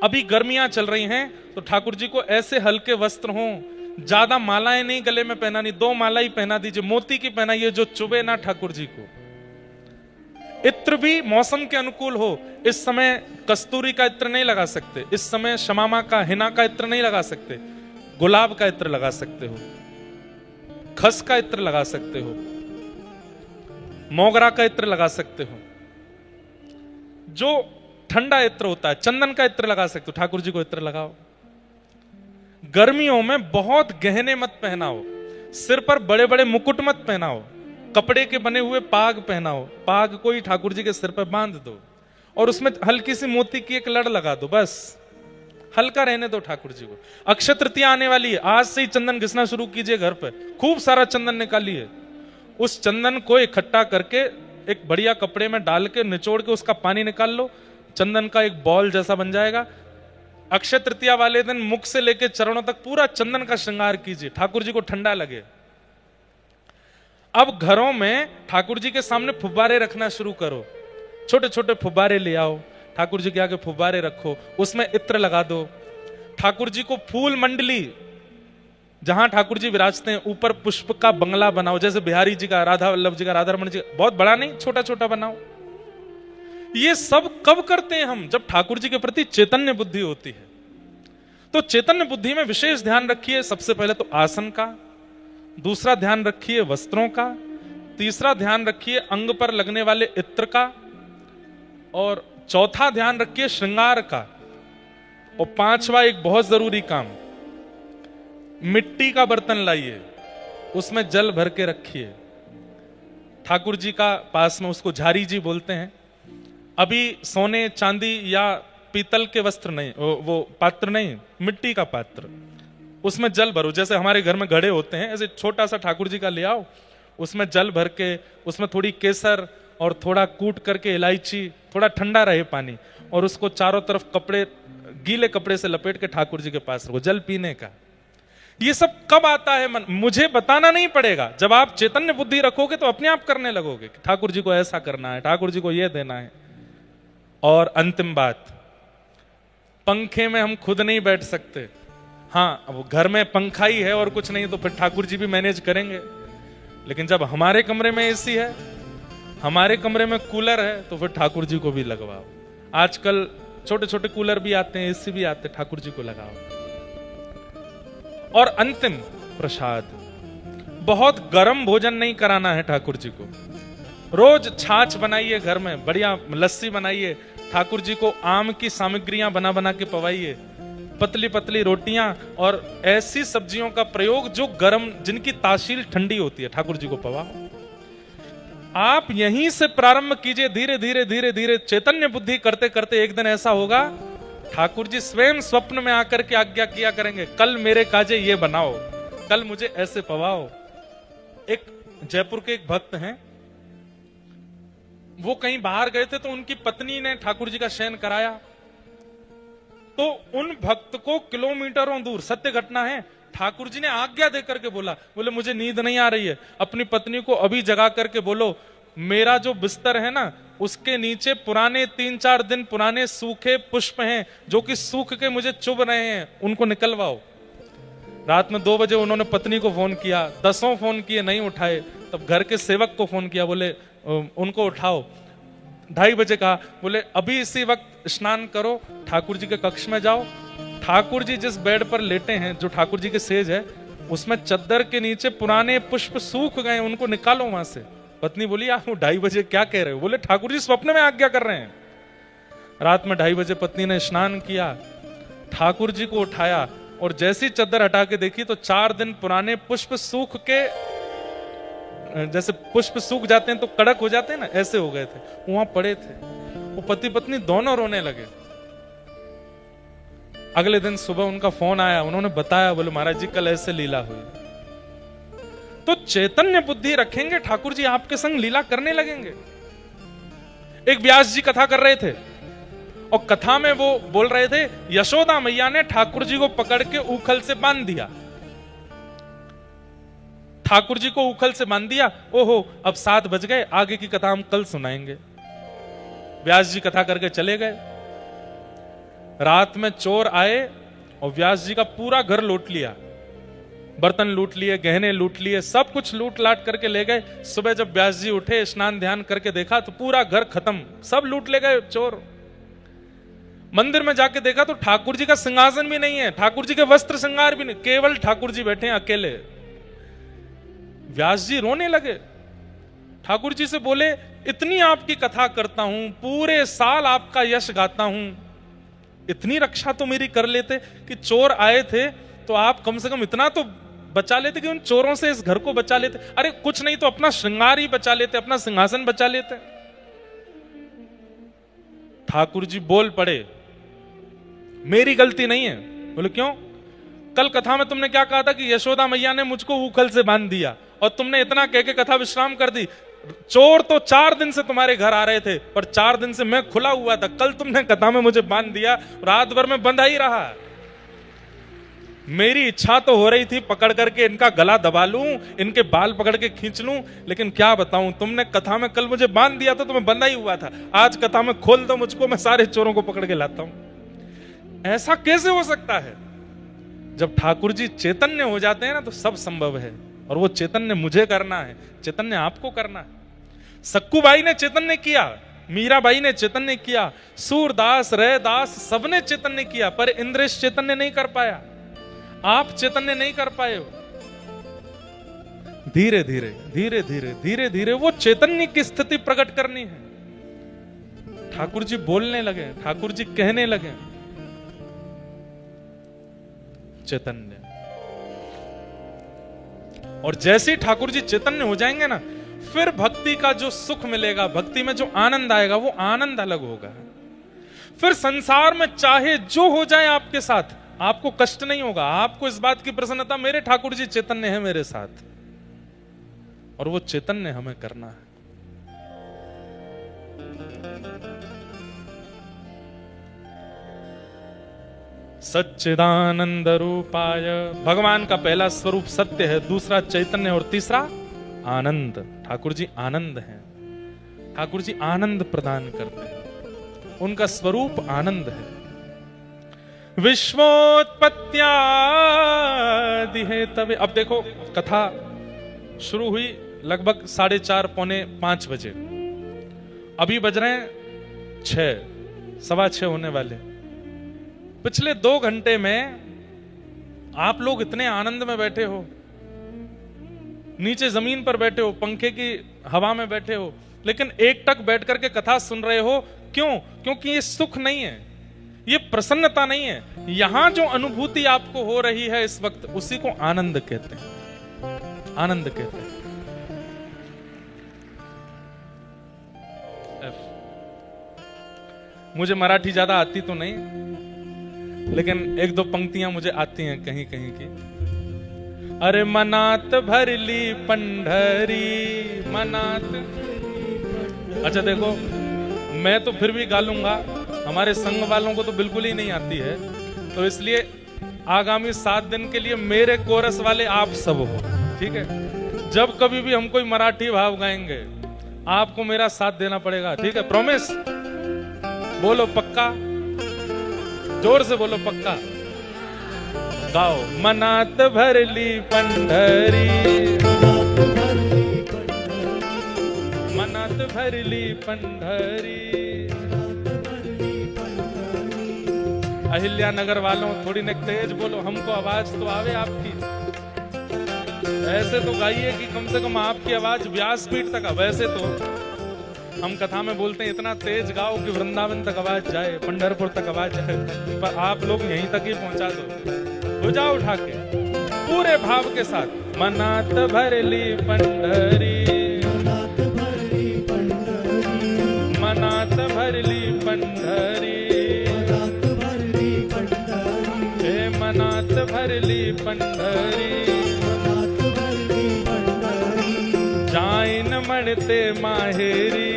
अभी गर्मियां चल रही हैं तो ठाकुर जी को ऐसे हल्के वस्त्र हों, ज्यादा मालाएं नहीं गले में पहनानी, 2 माला ही पहना दीजिए, मोती की पहनाइए जो चुभे ना ठाकुर जी को। इत्र भी मौसम के अनुकूल हो। इस समय कस्तूरी का इत्र नहीं लगा सकते, इस समय शमामा का, हिना का इत्र नहीं लगा सकते, गुलाब का इत्र लगा सकते हो, खस का इत्र लगा सकते हो, मोगरा का इत्र लगा सकते हो, जो ठंडा इत्र होता है चंदन का इत्र लगा सकते हो। ठाकुर जी को इत्र लगाओ। गर्मियों में बहुत गहने मत पहनाओ, सिर पर बड़े बड़े मुकुट मत पहनाओ, कपड़े के बने हुए पाग पहनाओ, पाग को ही ठाकुर जी के सिर पर बांध दो और उसमें हल्की सी मोती की एक लड़ लगा दो, बस हल्का रहने दो ठाकुर जी को। अक्षय तृतीया आने वाली है, आज से ही चंदन घिसना शुरू कीजिए घर पर, खूब सारा चंदन निकालिए। उस चंदन को इकट्ठा करके एक बढ़िया कपड़े में डाल के निचोड़ के उसका पानी निकाल लो, चंदन का एक बॉल जैसा बन जाएगा। अक्षय तृतीया वाले दिन मुख से लेकर चरणों तक पूरा चंदन का श्रृंगार कीजिए, ठाकुर जी को ठंडा लगे। अब घरों में ठाकुर जी के सामने फुब्बारे रखना शुरू करो, छोटे छोटे फुब्बारे ले आओ, ठाकुर जी के आगे फुब्बारे रखो, उसमें इत्र लगा दो। ठाकुर जी को फूल मंडली, जहां ठाकुर जी विराजते हैं ऊपर पुष्प का बंगला बनाओ, जैसे बिहारी जी का, राधा वल्लभ जी का, राधा रमन जी का, बहुत बड़ा नहीं, छोटा छोटा बनाओ। ये सब कब करते हैं हम? जब ठाकुर जी के प्रति चैतन्य बुद्धि होती है। तो चैतन्य बुद्धि में विशेष ध्यान रखिए, सबसे पहले तो आसन का, दूसरा ध्यान रखिए वस्त्रों का, तीसरा ध्यान रखिए अंग पर लगने वाले इत्र का, और चौथा ध्यान रखिए श्रृंगार का, और पांचवा एक बहुत जरूरी काम, मिट्टी का बर्तन लाइए, उसमें जल भर के रखिए। ठाकुर जी का पास में, उसको झारी जी बोलते हैं। अभी सोने चांदी या पीतल के वस्त्र नहीं, वो पात्र नहीं, मिट्टी का पात्र, उसमें जल भरो। जैसे हमारे घर में घड़े होते हैं, ऐसे छोटा सा ठाकुर जी का ले आओ, उसमें जल भर के, उसमें थोड़ी केसर और थोड़ा कूट करके इलायची, थोड़ा ठंडा रहे पानी, और उसको चारों तरफ कपड़े, गीले कपड़े से लपेट के ठाकुर जी के पास रखो, जल पीने का। ये सब कब आता है मन? मुझे बताना नहीं पड़ेगा। जब आप चैतन्य बुद्धि रखोगे तो अपने आप करने लगोगे कि ठाकुर जी को ऐसा करना है, ठाकुर जी को यह देना है। और अंतिम बात, पंखे में हम खुद नहीं बैठ सकते। हाँ, अब घर में पंखा ही है और कुछ नहीं, तो फिर ठाकुर जी भी मैनेज करेंगे। लेकिन जब हमारे कमरे में एसी है, हमारे कमरे में कूलर है, तो फिर ठाकुर जी को भी लगवाओ। आजकल छोटे छोटे कूलर भी आते हैं, एसी भी आते हैं, ठाकुर जी को लगाओ। और अंतिम प्रसाद, बहुत गर्म भोजन नहीं कराना है ठाकुर जी को। रोज छाछ बनाइए घर में, बढ़िया लस्सी बनाइए, ठाकुर जी को आम की सामग्रियां बना बना के पवाइए, पतली पतली रोटियां और ऐसी सब्जियों का प्रयोग जो गर्म, जिनकी तासील ठंडी होती है, ठाकुर जी को पवाओ। आप यहीं से प्रारंभ कीजिए, धीरे धीरे धीरे धीरे चैतन्य बुद्धि करते करते एक दिन ऐसा होगा, ठाकुर जी स्वयं स्वप्न में आकर के आज्ञा किया करेंगे, कल मेरे काजे ये बनाओ, कल मुझे ऐसे पवाओ। एक जयपुर के एक भक्त हैं, वो कहीं बाहर गए थे तो उनकी पत्नी ने ठाकुर जी का शयन कराया। तो उन भक्त को किलोमीटरों दूर, सत्य घटना है, ठाकुर जी ने आज्ञा दे करके बोला, बोले मुझे नींद नहीं आ रही है, अपनी पत्नी को अभी जगा करके बोलो मेरा जो बिस्तर है ना उसके नीचे पुराने 3-4 दिन पुराने सूखे पुष्प हैं जो कि सूख के मुझे चुभ रहे हैं, उनको निकलवाओ। रात में 2 बजे उन्होंने पत्नी को फोन किया, 10 फोन किए नहीं उठाए, तब घर के सेवक को फोन किया, बोले उनको उठाओ। 2:30 बजे कहा, बोले अभी इसी वक्त स्नान करो, ठाकुर जी के कक्ष में जाओ, ठाकुर जी जिस बेड पर लेटे हैं जो ठाकुर जी के सेज है उसमें चद्दर के नीचे पुराने पुष्प सूख गए, उनको निकालो वहां से। पत्नी बोली आप 2:30 बजे क्या कह रहे हो? बोले ठाकुर जी स्वप्न में आज्ञा कर रहे हैं। रात में 2:30 बजे पत्नी ने स्नान किया, ठाकुर जी को उठाया और जैसी चद्दर हटा के देखी तो 4 दिन पुराने पुष्प सूख के, जैसे पुष्प सूख जाते हैं तो कड़क हो जाते हैं ना, ऐसे हो गए थे, वहां पड़े थे। वो पति पत्नी दोनों रोने लगे। अगले दिन सुबह उनका फोन आया, उन्होंने बताया, बोले महाराज जी कल ऐसे लीला हुई। तो चैतन्य बुद्धि रखेंगे ठाकुर जी आपके संग लीला करने लगेंगे। एक व्यास जी कथा कर रहे थे और कथा में वो बोल रहे थे यशोदा मैया ने ठाकुर जी को पकड़ के उखल से बांध दिया, ठाकुर जी को उखल से बांध दिया। ओहो अब 7 बज गए, आगे की कथा हम कल सुनाएंगे। व्यास जी कथा करके चले गए। रात में चोर आए और व्यास जी का पूरा घर लूट लिया, बर्तन लूट लिए, गहने लूट लिए, सब कुछ लूट लाट करके ले गए। सुबह जब व्यास जी उठे स्नान ध्यान करके देखा तो पूरा घर खत्म, सब लूट ले गए चोर। मंदिर में जाके देखा तो ठाकुर जी का सिंहासन भी नहीं है, ठाकुर जी के वस्त्र श्रृंगार भी नहीं, केवल ठाकुर जी बैठे हैं अकेले। व्यास जी रोने लगे, ठाकुर जी से बोले इतनी आपकी कथा करता हूं, पूरे साल आपका यश गाता हूं, इतनी रक्षा तो मेरी कर लेते कि चोर आए थे तो आप कम से कम इतना तो बचा लेते कि उन चोरों से इस घर को बचा लेते। अरे कुछ नहीं तो अपना श्रृंगार ही बचा लेते, अपना सिंहासन बचा लेते। ठाकुर जी बोल पड़े मेरी गलती नहीं है। बोले क्यों? कल कथा में तुमने क्या कहा था कि यशोदा मैया ने मुझको उखल से बांध दिया और तुमने इतना कह के कथा विश्राम कर दी। चोर तो 4 दिन से तुम्हारे घर आ रहे थे पर 4 दिन से मैं खुला हुआ था, कल तुमने कथा में मुझे बांध दिया, रात भर में बंधा ही रहा। मेरी इच्छा तो हो रही थी पकड़ करके इनका गला दबा लूं, इनके बाल पकड़ के खींच लूं, लेकिन क्या बताऊं, तुमने कथा में कल मुझे बांध दिया था तो मैं बंधा ही हुआ था। आज कथा में खोल दो मुझको, मैं सारे चोरों को पकड़ के लाता हूं। ऐसा कैसे हो सकता है? जब ठाकुर जी चैतन्य हो जाते हैं ना तो सब संभव है, और वो चैतन्य मुझे करना है, चैतन्य आपको करना है। सक्कूबाई ने चैतन्य किया, मीराबाई ने चैतन्य किया, सूरदास रैदास सबने चैतन्य किया, पर इंद्रेश चैतन्य नहीं कर पाया। आप चैतन्य नहीं कर पाए हो। धीरे धीरे धीरे धीरे धीरे धीरे वो चैतन्य की स्थिति प्रकट करनी है। ठाकुर जी बोलने लगे, ठाकुर जी कहने लगे, चैतन्य। और जैसे ही ठाकुर जी चैतन्य हो जाएंगे ना, फिर भक्ति का जो सुख मिलेगा, भक्ति में जो आनंद आएगा, वो आनंद अलग होगा। फिर संसार में चाहे जो हो जाए आपके साथ, आपको कष्ट नहीं होगा। आपको इस बात की प्रसन्नता, मेरे ठाकुर जी चैतन्य है मेरे साथ, और वो चैतन्य हमें करना है। सच्चिदानंद रूपाय, भगवान का पहला स्वरूप सत्य है, दूसरा चैतन्य और तीसरा आनंद। ठाकुर जी आनंद हैं, ठाकुर जी आनंद प्रदान करते हैं, उनका स्वरूप आनंद है। विश्वोत्पत्त्यादि है तवे। अब देखो कथा शुरू हुई लगभग 4:30 पौने 5 बजे, अभी बज रहे हैं 6, 6:15 होने वाले। पिछले 2 घंटे में आप लोग इतने आनंद में बैठे हो, नीचे जमीन पर बैठे हो, पंखे की हवा में बैठे हो, लेकिन एकटक बैठ करके कथा सुन रहे हो। क्यों? क्योंकि ये सुख नहीं है, ये प्रसन्नता नहीं है। यहां जो अनुभूति आपको हो रही है इस वक्त, उसी को आनंद कहते हैं, आनंद कहते हैं। मुझे मराठी ज्यादा आती तो नहीं, लेकिन 1-2 पंक्तियां मुझे आती हैं कहीं कहीं की। अरे मनात भरली पंढरी मनात। अच्छा देखो, मैं तो फिर भी गा लूंगा, हमारे संघ वालों को तो बिल्कुल ही नहीं आती है, तो इसलिए आगामी 7 दिन के लिए मेरे कोरस वाले आप सब हो, ठीक है। जब कभी भी हम कोई मराठी भाव गाएंगे आपको मेरा साथ देना पड़ेगा, ठीक है, प्रॉमिस। बोलो पक्का, जोर से बोलो पक्का। गाओ। मनात भरली पंढरी, मनात भरली पंढरी। अहिल्या नगर वालों थोड़ी न तेज बोलो, हमको आवाज तो आवे आपकी। ऐसे तो गाइए कि कम से कम आपकी आवाज व्यासपीठ तक। वैसे तो हम कथा में बोलते हैं इतना तेज गाओ कि वृंदावन तक आवाज जाए, पंढरपुर तक आवाज जाए, पर आप लोग यहीं तक ही पहुंचा दो। हो जाओ उठा के पूरे भाव के साथ। मनात भरली पंढरी, मनात भरली पंढरी, हे मनात भरली पंढरी। जाइन मणते माहेरी,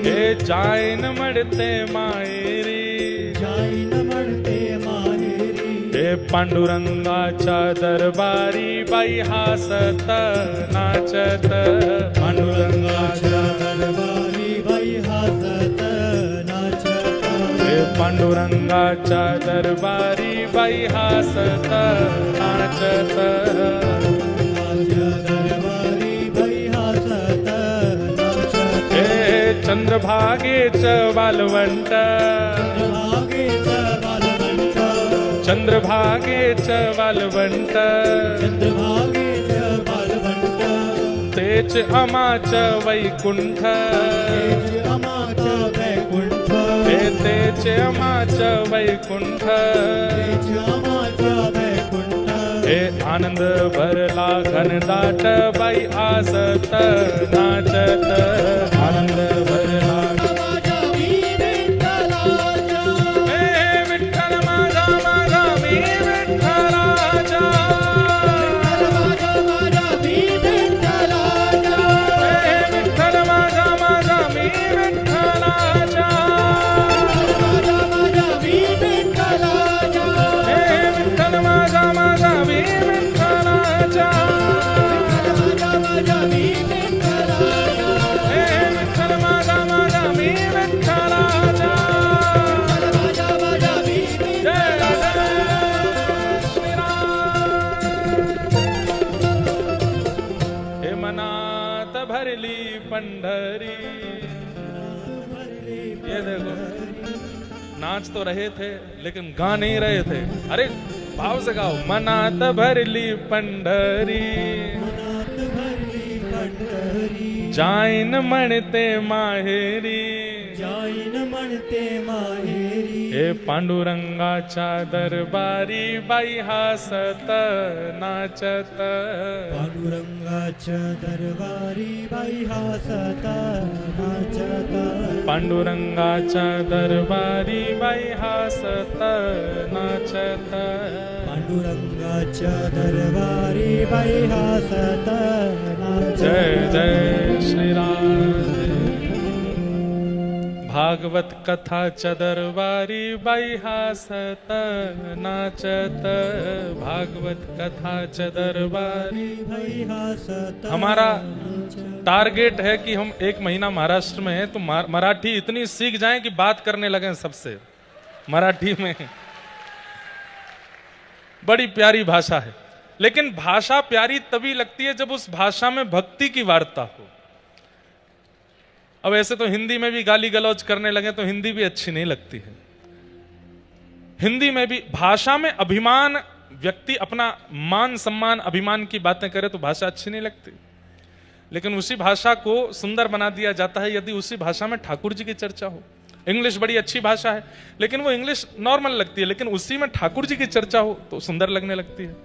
हे जाइन मणते माहेरी, हे पांडुरंगाच्या दरबारी बाई हासत नाचत। पांडुरंगाच्या दरबारी बाई हासत नाचत, हे पांडुरंगाच्या दरबारी बाई हासत नाचत। हे चंद्रभागेच वालवंट, चंद्रभागेच वालवंट, तेच अमाच वैकुंठ, हे तेच अमाच वैकुंठ। हे आनंद भरला घनदाट बाई आसत नाचत। आनंद भरला पंढरी। ये देखो नाच तो रहे थे लेकिन गा नहीं रहे थे। अरे भाव से गाओ। मनात भरली पंढरी, जाइन मणते माहेरी, जाइन मणते माहेरी। हे पांडुरंगाच्या दरबारी बाई हासत नाचत। पांडुरंगाच्या दरबारी बाई हासत नाचत। पांडुरंगाच्या दरबारी बाई हासत नाचत। पांडुरंगाच्या दरबारी बाई हासत नाचत। जय जय श्री राम। भागवत कथाच्या दरबारी बाई हासत नाचत। भागवत कथाच्या दरबारी बाई हासत। हमारा टारगेट है कि हम 1 महीना महाराष्ट्र में हैं तो मराठी इतनी सीख जाएं कि बात करने लगे सबसे मराठी में। बड़ी प्यारी भाषा है, लेकिन भाषा प्यारी तभी लगती है जब उस भाषा में भक्ति की वार्ता हो। अब ऐसे तो हिंदी में भी गाली गलौज करने लगे तो हिंदी भी अच्छी नहीं लगती है। हिंदी में भी भाषा में अभिमान, व्यक्ति अपना मान सम्मान अभिमान की बातें करे तो भाषा अच्छी नहीं लगती। लेकिन उसी भाषा को सुंदर बना दिया जाता है यदि उसी भाषा में ठाकुर जी की चर्चा हो। इंग्लिश बड़ी अच्छी भाषा है लेकिन वो इंग्लिश नॉर्मल लगती है, लेकिन उसी में ठाकुर जी की चर्चा हो तो सुंदर लगने लगती है।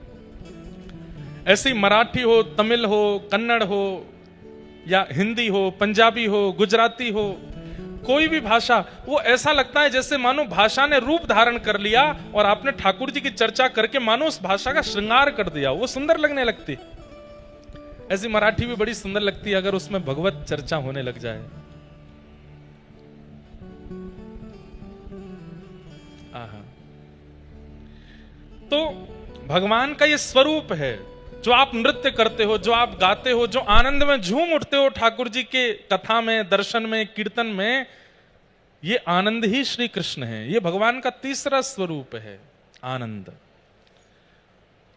ऐसी मराठी हो, तमिल हो, कन्नड़ हो या हिंदी हो, पंजाबी हो, गुजराती हो, कोई भी भाषा, वो ऐसा लगता है जैसे मानो भाषा ने रूप धारण कर लिया और आपने ठाकुर जी की चर्चा करके मानो उस भाषा का श्रृंगार कर दिया, वो सुंदर लगने लगती। ऐसी मराठी भी बड़ी सुंदर लगती है अगर उसमें भगवत चर्चा होने लग जाए। आहा, तो भगवान का ये स्वरूप है, जो आप नृत्य करते हो, जो आप गाते हो, जो आनंद में झूम उठते हो ठाकुर जी के कथा में, दर्शन में, कीर्तन में, ये आनंद ही श्री कृष्ण है। ये भगवान का तीसरा स्वरूप है, आनंद।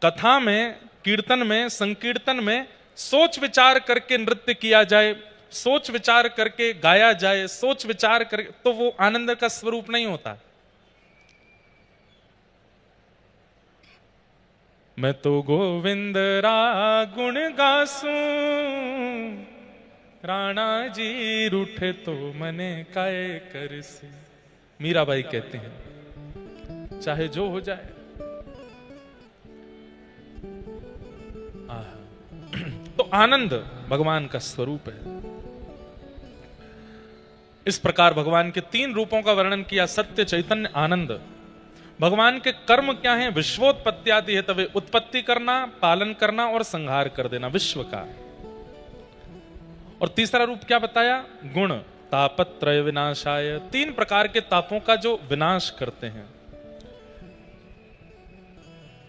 कथा में, कीर्तन में, संकीर्तन में सोच विचार करके नृत्य किया जाए, सोच विचार करके गाया जाए, सोच विचार करके, तो वो आनंद का स्वरूप नहीं होता। मैं तो गोविंद रा गुण गासूं, राणा जी रूठे तो मने काय करसी। मीराबाई कहते हैं, चाहे जो हो जाए। तो आनंद भगवान का स्वरूप है। इस प्रकार भगवान के 3 रूपों का वर्णन किया, सत्य, चैतन्य, आनंद। भगवान के कर्म क्या हैं? विश्वोत्पत्त्यादि है, तभी उत्पत्ति करना, पालन करना और संहार कर देना विश्व का। और तीसरा रूप क्या बताया? गुण, तापत्रय विनाशाय, 3 प्रकार के तापों का जो विनाश करते हैं।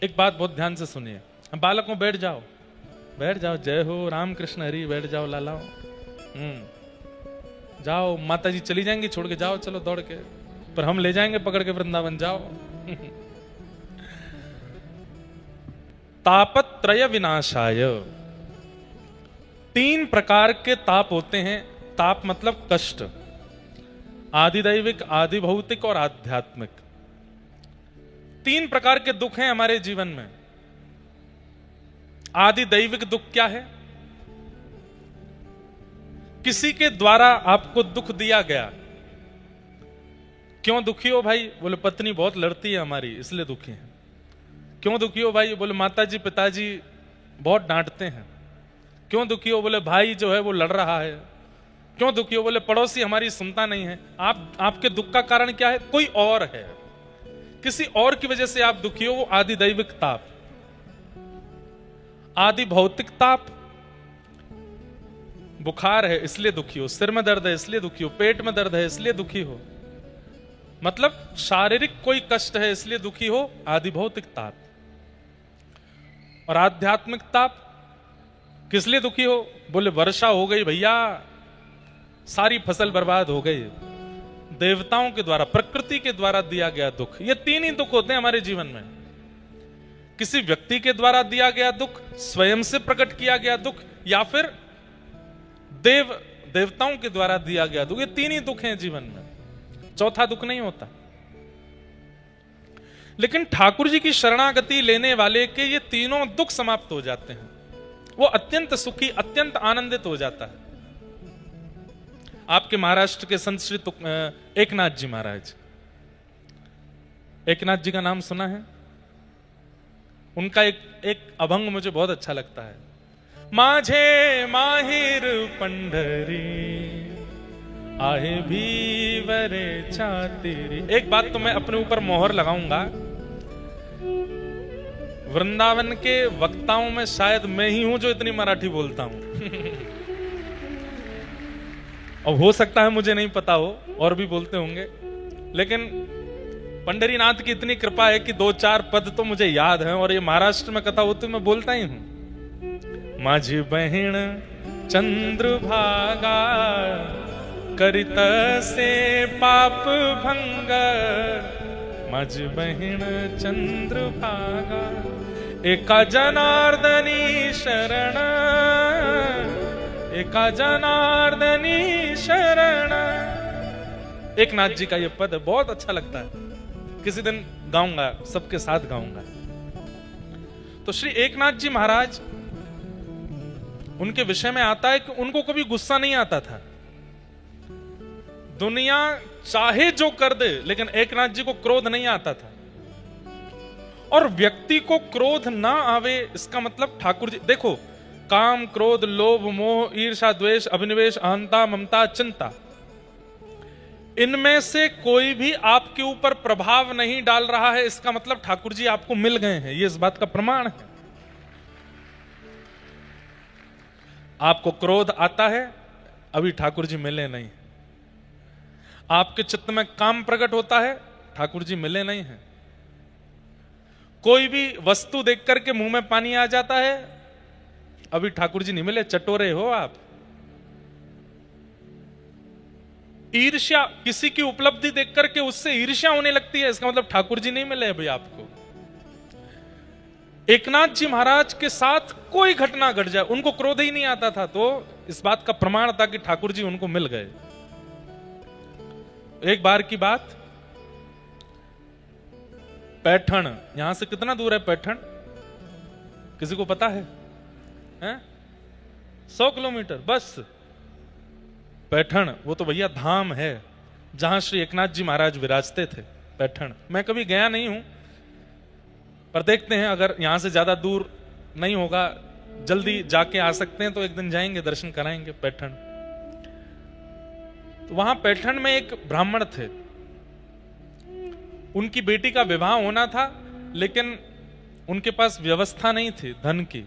एक बात बहुत ध्यान से सुनिए, बालकों बैठ जाओ, बैठ जाओ, जय हो राम कृष्ण हरि, बैठ जाओ लालाओ। जाओ, माता जी चली जाएंगी छोड़ के, जाओ चलो दौड़ के, पर हम ले जाएंगे पकड़ के वृंदावन, जाओ। तापत्रय विनाशाय, 3 प्रकार के ताप होते हैं। ताप मतलब कष्ट, आदिदैविक, आदि भौतिक और आध्यात्मिक। 3 प्रकार के दुख हैं हमारे जीवन में। आदि दैविक दुख क्या है? किसी के द्वारा आपको दुख दिया गया। क्यों दुखी हो भाई? बोले पत्नी बहुत लड़ती है हमारी, इसलिए दुखी है। क्यों दुखी हो भाई? बोले माताजी पिताजी बहुत डांटते हैं। क्यों दुखी हो? बोले भाई जो है वो लड़ रहा है। क्यों दुखी हो? बोले पड़ोसी हमारी सुनता नहीं है। आपके दुख का कारण क्या है? कोई और है, किसी और की वजह से आप दुखी हो, वो आदि दैविक ताप। आदि भौतिक ताप, बुखार है इसलिए दुखी हो, सिर में दर्द है इसलिए दुखी हो, पेट में दर्द है इसलिए दुखी हो, मतलब शारीरिक कोई कष्ट है इसलिए दुखी हो, आदि भौतिक ताप। और आध्यात्मिक ताप किस लिए दुखी हो? बोले वर्षा हो गई भैया, सारी फसल बर्बाद हो गई, देवताओं के द्वारा, प्रकृति के द्वारा दिया गया दुख। ये 3 ही दुख होते हैं हमारे जीवन में। किसी व्यक्ति के द्वारा दिया गया दुख, स्वयं से प्रकट किया गया दुख, या फिर देवताओं के द्वारा दिया गया दुख। ये 3 ही दुख हैं जीवन में, चौथा दुख नहीं होता। लेकिन ठाकुर जी की शरणागति लेने वाले के ये तीनों दुख समाप्त हो जाते हैं। वो अत्यंत सुखी, अत्यंत आनंदित हो जाता है। आपके महाराष्ट्र के संत श्री एकनाथ जी महाराज, एकनाथ जी का नाम सुना है? उनका एक अभंग मुझे बहुत अच्छा लगता है। माझे माहिर पंढरी आहे भीवरे छातिरी। एक बात तो मैं अपने ऊपर मोहर लगाऊंगा, वृंदावन के वक्ताओं में शायद मैं ही हूं जो इतनी मराठी बोलता हूं। और हो सकता है मुझे नहीं पता हो, और भी बोलते होंगे, लेकिन पंढरीनाथ की इतनी कृपा है कि 2-4 पद तो मुझे याद है। और ये महाराष्ट्र में कथा होती मैं बोलता ही हूं। माझी बहिण चंद्रभागा करित से पाप भंग, माझी बहिण चंद्रभागा एका जनार्दनी शरण, एका जनार्दनी शरण। एकनाथ जी का ये पद बहुत अच्छा लगता है, किसी दिन गाऊंगा, सबके साथ गाऊंगा। तो श्री एकनाथ जी महाराज, उनके विषय में आता है कि उनको कभी गुस्सा नहीं आता था। दुनिया चाहे जो कर दे, लेकिन एकनाथ जी को क्रोध नहीं आता था। और व्यक्ति को क्रोध ना आवे, इसका मतलब ठाकुर जी देखो, काम, क्रोध, लोभ, मोह, ईर्ष्या, द्वेष, अभिनिवेश, अहंता, ममता, चिंता, इनमें से कोई भी आपके ऊपर प्रभाव नहीं डाल रहा है। इसका मतलब ठाकुर जी आपको मिल गए हैं, ये इस बात का प्रमाण है। आपको क्रोध आता है, अभी ठाकुर जी मिले नहीं। आपके चित्त में काम प्रकट होता है, ठाकुर जी मिले नहीं हैं। कोई भी वस्तु देख करके मुंह में पानी आ जाता है। अभी ठाकुर जी नहीं मिले, चटोरे हो आप। ईर्ष्या, किसी की उपलब्धि देख करके उससे ईर्ष्या होने लगती है, इसका मतलब ठाकुर जी नहीं मिले अभी आपको। एकनाथ जी महाराज के साथ कोई घटना घट जाए, उनको क्रोध ही नहीं आता था, तो इस बात का प्रमाण था कि ठाकुर जी उनको मिल गए। एक बार की बात, पैठण, यहां से कितना दूर है पैठण, किसी को पता है? 100 किलोमीटर बस। पैठण वो तो भैया धाम है जहां श्री एकनाथ जी महाराज विराजते थे। पैठण मैं कभी गया नहीं हूं, पर देखते हैं अगर यहां से ज्यादा दूर नहीं होगा, जल्दी जाके आ सकते हैं तो एक दिन जाएंगे, दर्शन कराएंगे पैठण। तो वहां पैठण में एक ब्राह्मण थे, उनकी बेटी का विवाह होना था, लेकिन उनके पास व्यवस्था नहीं थी धन की।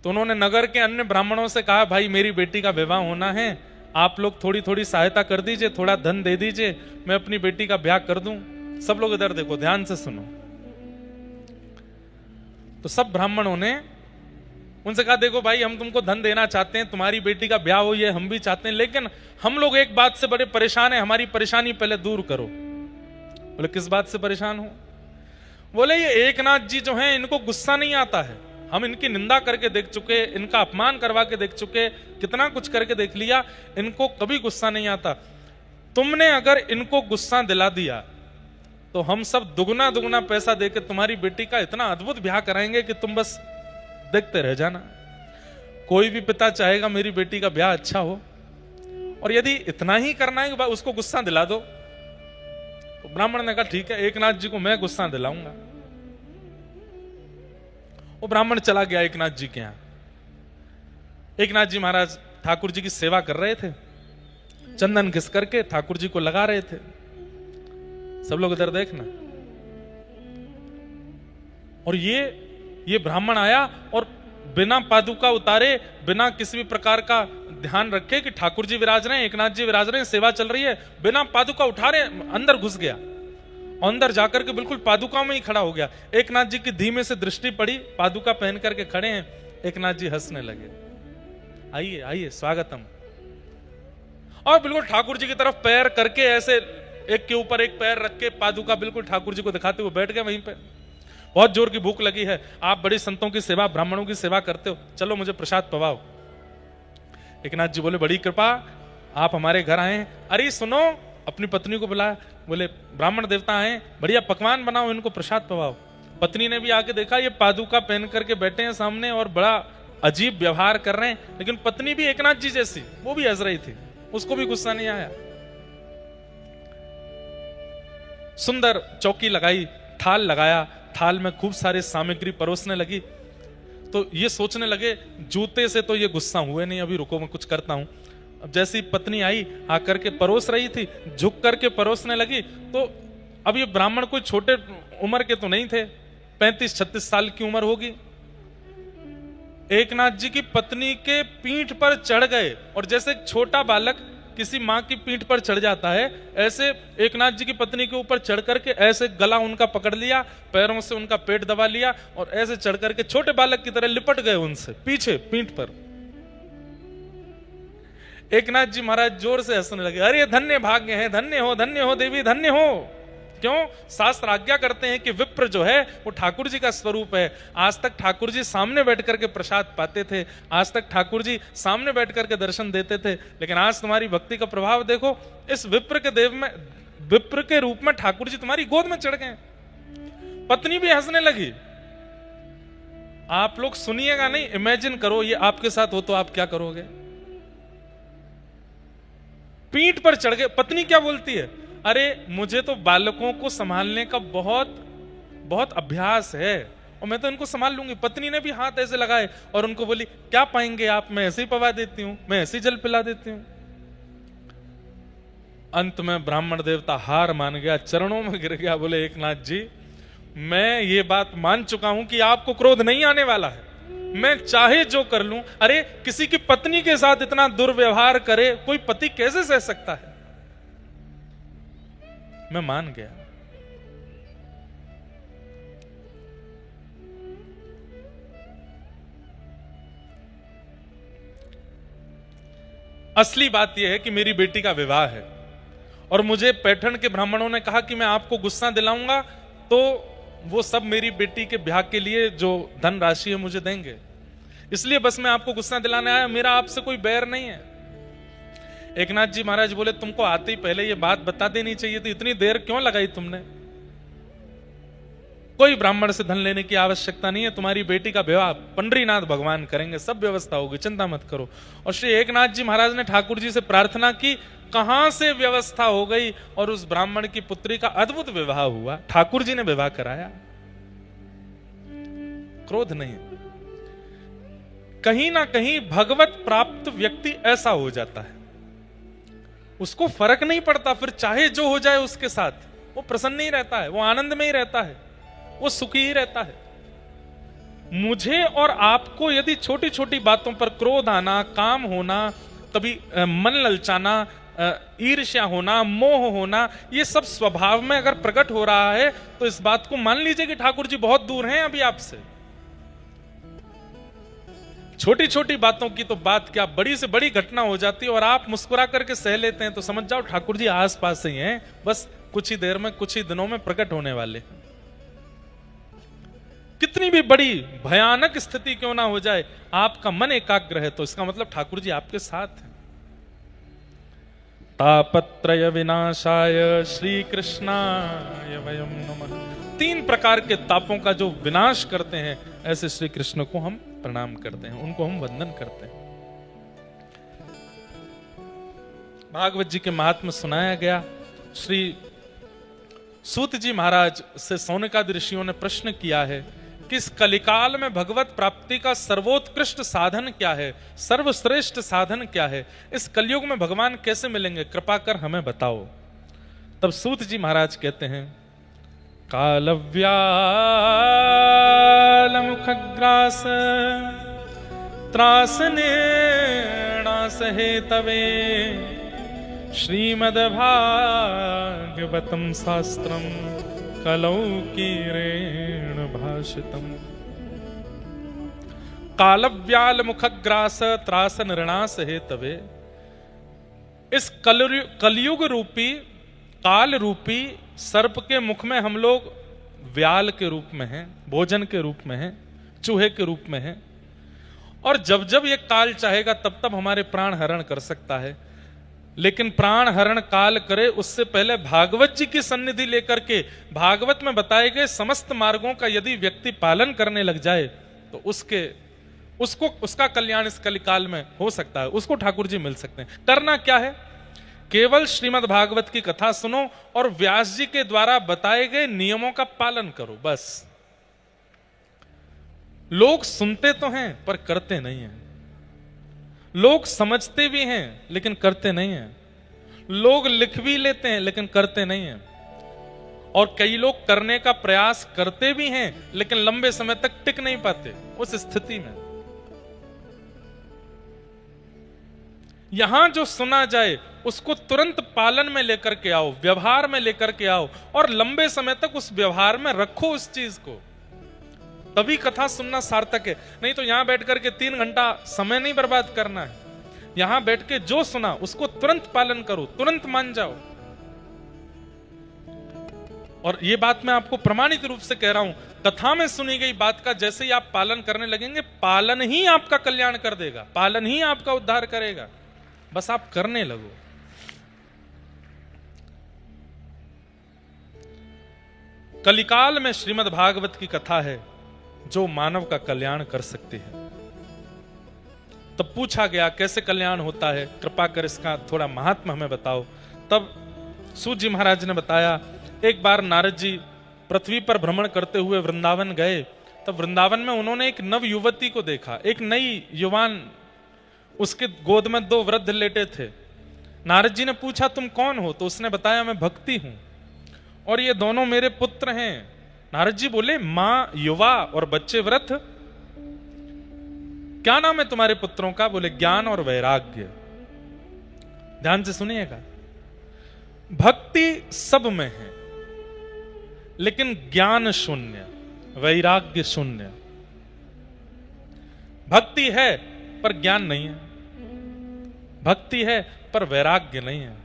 तो उन्होंने नगर के अन्य ब्राह्मणों से कहा, भाई मेरी बेटी का विवाह होना है, आप लोग थोड़ी थोड़ी सहायता कर दीजिए, थोड़ा धन दे दीजिए, मैं अपनी बेटी का ब्याह कर दूं। सब लोग इधर देखो, ध्यान से सुनो। तो सब ब्राह्मणों ने उनसे कहा, देखो भाई हम तुमको धन देना चाहते हैं, तुम्हारी बेटी का ब्याह हो ये हम भी चाहते हैं, लेकिन हम लोग एक बात से बड़े परेशान हैं, हमारी परेशानी पहले दूर करो। बोले किस बात से परेशान हो? बोले ये एकनाथ जी जो हैं इनको गुस्सा नहीं आता है, हम इनकी निंदा करके देख चुके, इनका अपमान करवा के देख चुके, कितना कुछ करके देख लिया, इनको कभी गुस्सा नहीं आता। तुमने अगर इनको गुस्सा दिला दिया तो हम सब दुगना दुगना पैसा देके तुम्हारी बेटी का इतना अद्भुत ब्याह कराएंगे कि तुम बस देखते रह जाना। कोई भी पिता चाहेगा मेरी बेटी का ब्याह अच्छा हो, और यदि इतना ही करना है कि उसको गुस्सा दिला दो। तो ब्राह्मण ने कहा ठीक है, एकनाथ जी को मैं गुस्सा दिलाऊंगा। वो ब्राह्मण चला गया एकनाथ जी के यहां। एकनाथ जी महाराज ठाकुर जी की सेवा कर रहे थे, चंदन घिस करके ठाकुर जी को लगा रहे थे। सब लोग इधर देखना। और ये ब्राह्मण आया और बिना पादुका उतारे, बिना किसी भी प्रकार का ध्यान रखे कि ठाकुर जी विराज रहे हैं, एकनाथ जी विराज रहे हैं, सेवा चल रही है, बिना पादुका उठारे अंदर घुस गया। अंदर जाकर के बिल्कुल पादुका में ही खड़ा हो गया। एकनाथ जी की धीमे से दृष्टि पड़ी, पादुका पहन करके खड़े हैं। एकनाथ जी हंसने लगे, आइए आइए स्वागतम। और बिल्कुल ठाकुर जी की तरफ पैर करके ऐसे एक के ऊपर एक पैर रख के पादुका बिल्कुल ठाकुर जी को दिखाते हुए बैठ गए वहीं पे। बहुत जोर की भूख लगी है, आप बड़ी संतों की सेवा, ब्राह्मणों की सेवा करते हो, चलो मुझे प्रसाद पवाओ। एकनाथ जी बोले बड़ी कृपा, आप हमारे घर आए हैं। अरे सुनो, अपनी पत्नी को बुलाया, बोले ब्राह्मण देवता आए, बढ़िया पकवान बनाओ, इनको प्रसाद पवाओ। पत्नी ने भी आके देखा, ये पादुका पहन करके बैठे हैं सामने और बड़ा अजीब व्यवहार कर रहे हैं, लेकिन पत्नी भी एकनाथ जी जैसी, वो भी हंस रही थी, उसको भी गुस्सा नहीं आया। सुंदर चौकी लगाई, थाल लगाया, थाल में खूब सारे सामग्री परोसने लगी। तो ये सोचने लगे जूते से तो ये गुस्सा हुए नहीं, अभी रुको मैं कुछ करता हूं। अब जैसी पत्नी आई, आकर के परोस रही थी, झुक करके परोसने लगी। तो अब ये ब्राह्मण कोई छोटे उम्र के तो नहीं थे, 35-36 साल की उम्र होगी। एकनाथ जी की पत्नी के पीठ पर चढ़ गए, और जैसे एक छोटा बालक किसी मां की पीठ पर चढ़ जाता है, ऐसे एकनाथ जी की पत्नी के ऊपर चढ़ करके ऐसे गला उनका पकड़ लिया, पैरों से उनका पेट दबा लिया, और ऐसे चढ़ करके छोटे बालक की तरह लिपट गए उनसे पीछे पीठ पर। एकनाथ जी महाराज जोर से हंसने लगे, अरे धन्य भाग्य है, धन्य हो देवी, धन्य हो। क्यों? शास्त्र आज्ञा करते हैं कि विप्र जो है वो ठाकुर जी का स्वरूप है। आज तक ठाकुर जी सामने बैठ करके प्रसाद पाते थे, आज तक ठाकुर जी सामने बैठ करके दर्शन देते थे, लेकिन आज तुम्हारी भक्ति का प्रभाव देखो, इस विप्र के देव में, विप्र के रूप में ठाकुर जी तुम्हारी गोद में चढ़ गए। पत्नी भी हंसने लगी। आप लोग सुनिएगा नहीं, इमेजिन करो ये आपके साथ हो तो आप क्या करोगे। पीठ पर चढ़ गए। पत्नी क्या बोलती है, अरे मुझे तो बालकों को संभालने का बहुत बहुत अभ्यास है और मैं तो इनको संभाल लूंगी। पत्नी ने भी हाथ ऐसे लगाए और उनको बोली, क्या पाएंगे आप, मैं ऐसे ही पवा देती हूं, मैं ऐसे ही जल पिला देती हूं। अंत में ब्राह्मण देवता हार मान गया, चरणों में गिर गया, बोले एकनाथ जी मैं ये बात मान चुका हूं कि आपको क्रोध नहीं आने वाला है, मैं चाहे जो कर लूं। अरे किसी की पत्नी के साथ इतना दुर्व्यवहार करे कोई पति कैसे सह सकता है। मैं मान गया। असली बात यह है कि मेरी बेटी का विवाह है और मुझे पैठण के ब्राह्मणों ने कहा कि मैं आपको गुस्सा दिलाऊंगा तो वो सब मेरी बेटी के ब्याह के लिए जो धन राशि है मुझे देंगे, इसलिए बस मैं आपको गुस्सा दिलाने आया, मेरा आपसे कोई बैर नहीं है। एकनाथ जी महाराज बोले, तुमको आते ही पहले ये बात बता देनी चाहिए, तो इतनी देर क्यों लगाई तुमने? कोई ब्राह्मण से धन लेने की आवश्यकता नहीं है, तुम्हारी बेटी का विवाह पंडरीनाथ भगवान करेंगे, सब व्यवस्था होगी, चिंता मत करो। और श्री एकनाथ जी महाराज ने ठाकुर जी से प्रार्थना की, कहां से व्यवस्था हो गई और उस ब्राह्मण की पुत्री का अद्भुत विवाह हुआ, ठाकुर जी ने विवाह कराया। क्रोध नहीं, कहीं ना कहीं भगवत प्राप्त व्यक्ति ऐसा हो जाता है, उसको फर्क नहीं पड़ता, फिर चाहे जो हो जाए उसके साथ वो प्रसन्न ही रहता है, वो आनंद में ही रहता है, वो सुखी ही रहता है। मुझे और आपको यदि छोटी छोटी बातों पर क्रोध आना, काम होना, कभी मन ललचाना, ईर्ष्या होना, मोह होना, ये सब स्वभाव में अगर प्रकट हो रहा है तो इस बात को मान लीजिए कि ठाकुर जी बहुत दूर हैं अभी आपसे। छोटी छोटी बातों की तो बात क्या, बड़ी से बड़ी घटना हो जाती है और आप मुस्कुरा करके सह लेते हैं, तो समझ जाओ ठाकुर जी आस पास ही हैं, बस कुछ ही देर में, कुछ ही दिनों में प्रकट होने वाले हैं। कितनी भी बड़ी भयानक स्थिति क्यों ना हो जाए, आपका मन एकाग्र है तो इसका मतलब ठाकुर जी आपके साथ हैं। तापत्रय विनाशाय श्री कृष्णाय वयम नमः। 3 प्रकार के तापों का जो विनाश करते हैं ऐसे श्री कृष्ण को हम प्रणाम करते हैं, उनको हम वंदन करते हैं। भागवत जी के महात्म्य सुनाया गया। श्री सूत जी महाराज से सौनकादि ऋषियों ने प्रश्न किया है कि इस कलिकाल में भगवत प्राप्ति का सर्वोत्कृष्ट साधन क्या है, सर्वश्रेष्ठ साधन क्या है, इस कलयुग में भगवान कैसे मिलेंगे, कृपा कर हमें बताओ। तब सूत जी महाराज कहते हैं, कालव्याल मुखग्रास त्रासनेणास हेतवे श्रीमद्भागवतम शास्त्रम कलौकीरेण भाषितम। कालव्याल मुखग्रास त्रास नृणास हेतवे। इस कलयुग रूपी, काल रूपी सर्प के मुख में हम लोग व्याल के रूप में हैं, भोजन के रूप में हैं, चूहे के रूप में हैं, और जब जब ये काल चाहेगा तब तब हमारे प्राण हरण कर सकता है। लेकिन प्राण हरण काल करे उससे पहले भागवत जी की सन्निधि लेकर के भागवत में बताए गए समस्त मार्गों का यदि व्यक्ति पालन करने लग जाए तो उसका कल्याण इस कलिकाल में हो सकता है, उसको ठाकुर जी मिल सकते हैं। करना क्या है, केवल श्रीमद् भागवत की कथा सुनो और व्यास जी के द्वारा बताए गए नियमों का पालन करो, बस। लोग सुनते तो हैं पर करते नहीं हैं, लोग समझते भी हैं लेकिन करते नहीं हैं, लोग लिख भी लेते हैं लेकिन करते नहीं हैं, और कई लोग करने का प्रयास करते भी हैं लेकिन लंबे समय तक टिक नहीं पाते उस स्थिति में। यहां जो सुना जाए उसको तुरंत पालन में लेकर के आओ, व्यवहार में लेकर के आओ, और लंबे समय तक उस व्यवहार में रखो उस चीज को, तभी कथा सुनना सार्थक है। नहीं तो यहां बैठ करके 3 घंटा समय नहीं बर्बाद करना है, यहां बैठ के जो सुना उसको तुरंत पालन करो, तुरंत मान जाओ। और ये बात मैं आपको प्रमाणित रूप से कह रहा हूं, कथा में सुनी गई बात का जैसे ही आप पालन करने लगेंगे, पालन ही आपका कल्याण कर देगा, पालन ही आपका उद्धार करेगा, बस आप करने लगो। कलिकाल में श्रीमद् भागवत की कथा है जो मानव का कल्याण कर सकती है। तब पूछा गया कैसे कल्याण होता है, कृपा कर इसका थोड़ा महात्मा हमें बताओ। तब सूत जी महाराज ने बताया, एक बार नारद जी पृथ्वी पर भ्रमण करते हुए वृंदावन गए, तब वृंदावन में उन्होंने एक नव युवती को देखा, एक नई युवान, उसके गोद में 2 वृद्ध लेटे थे। नारद जी ने पूछा तुम कौन हो, तो उसने बताया मैं भक्ति हूं और ये दोनों मेरे पुत्र हैं। नारद जी बोले, मां युवा और बच्चे वृद्ध, क्या नाम है तुम्हारे पुत्रों का? बोले ज्ञान और वैराग्य। ध्यान से सुनिएगा, भक्ति सब में है लेकिन ज्ञान शून्य, वैराग्य शून्य। भक्ति है पर ज्ञान नहीं है, भक्ति है पर वैराग्य नहीं है।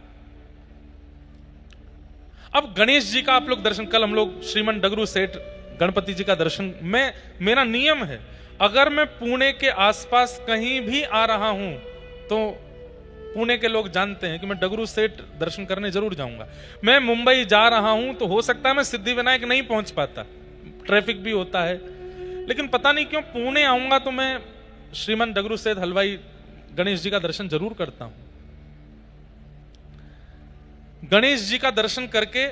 अब गणेश जी का आप लोग दर्शन, कल हम लोग श्रीमन डगरू सेठ गणपति जी का दर्शन, मेरा नियम है अगर मैं पुणे के आसपास कहीं भी आ रहा हूं तो पुणे के लोग जानते हैं कि मैं डगरू सेठ दर्शन करने जरूर जाऊंगा। मैं मुंबई जा रहा हूं तो हो सकता है मैं सिद्धिविनायक नहीं पहुंच पाता, ट्रैफिक भी होता है, लेकिन पता नहीं क्यों पुणे आऊंगा तो मैं श्रीमन डगरू सेठ हलवाई गणेश जी का दर्शन जरूर करता हूं। गणेश जी का दर्शन करके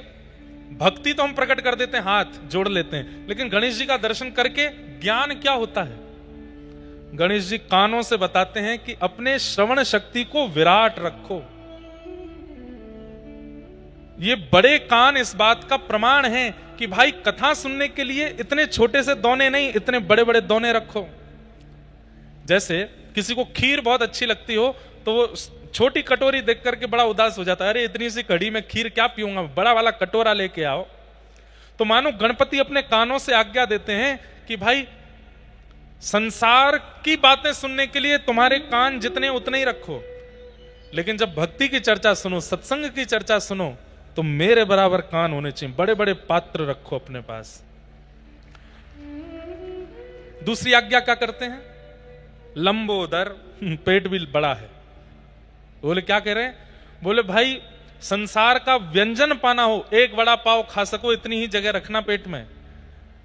भक्ति तो हम प्रकट कर देते हैं, हाथ जोड़ लेते हैं, लेकिन गणेश जी का दर्शन करके ज्ञान क्या होता है? गणेश जी कानों से बताते हैं कि अपने श्रवण शक्ति को विराट रखो। ये बड़े कान इस बात का प्रमाण है कि भाई कथा सुनने के लिए इतने छोटे से दोने नहीं, इतने बड़े बड़े दोने रखो। जैसे किसी को खीर बहुत अच्छी लगती हो तो वो छोटी कटोरी देख करके बड़ा उदास हो जाता है, अरे इतनी सी कड़ी में खीर क्या पीऊंगा, बड़ा वाला कटोरा लेके आओ। तो मानो गणपति अपने कानों से आज्ञा देते हैं कि भाई संसार की बातें सुनने के लिए तुम्हारे कान जितने उतने ही रखो, लेकिन जब भक्ति की चर्चा सुनो, सत्संग की चर्चा सुनो तो मेरे बराबर कान होने चाहिए, बड़े बड़े पात्र रखो अपने पास। दूसरी आज्ञा क्या करते हैं? लंबोदर, पेट भी बड़ा है। बोले क्या कह रहे हैं? बोले भाई संसार का व्यंजन पाना हो, एक बड़ा पाव खा सको इतनी ही जगह रखना पेट में,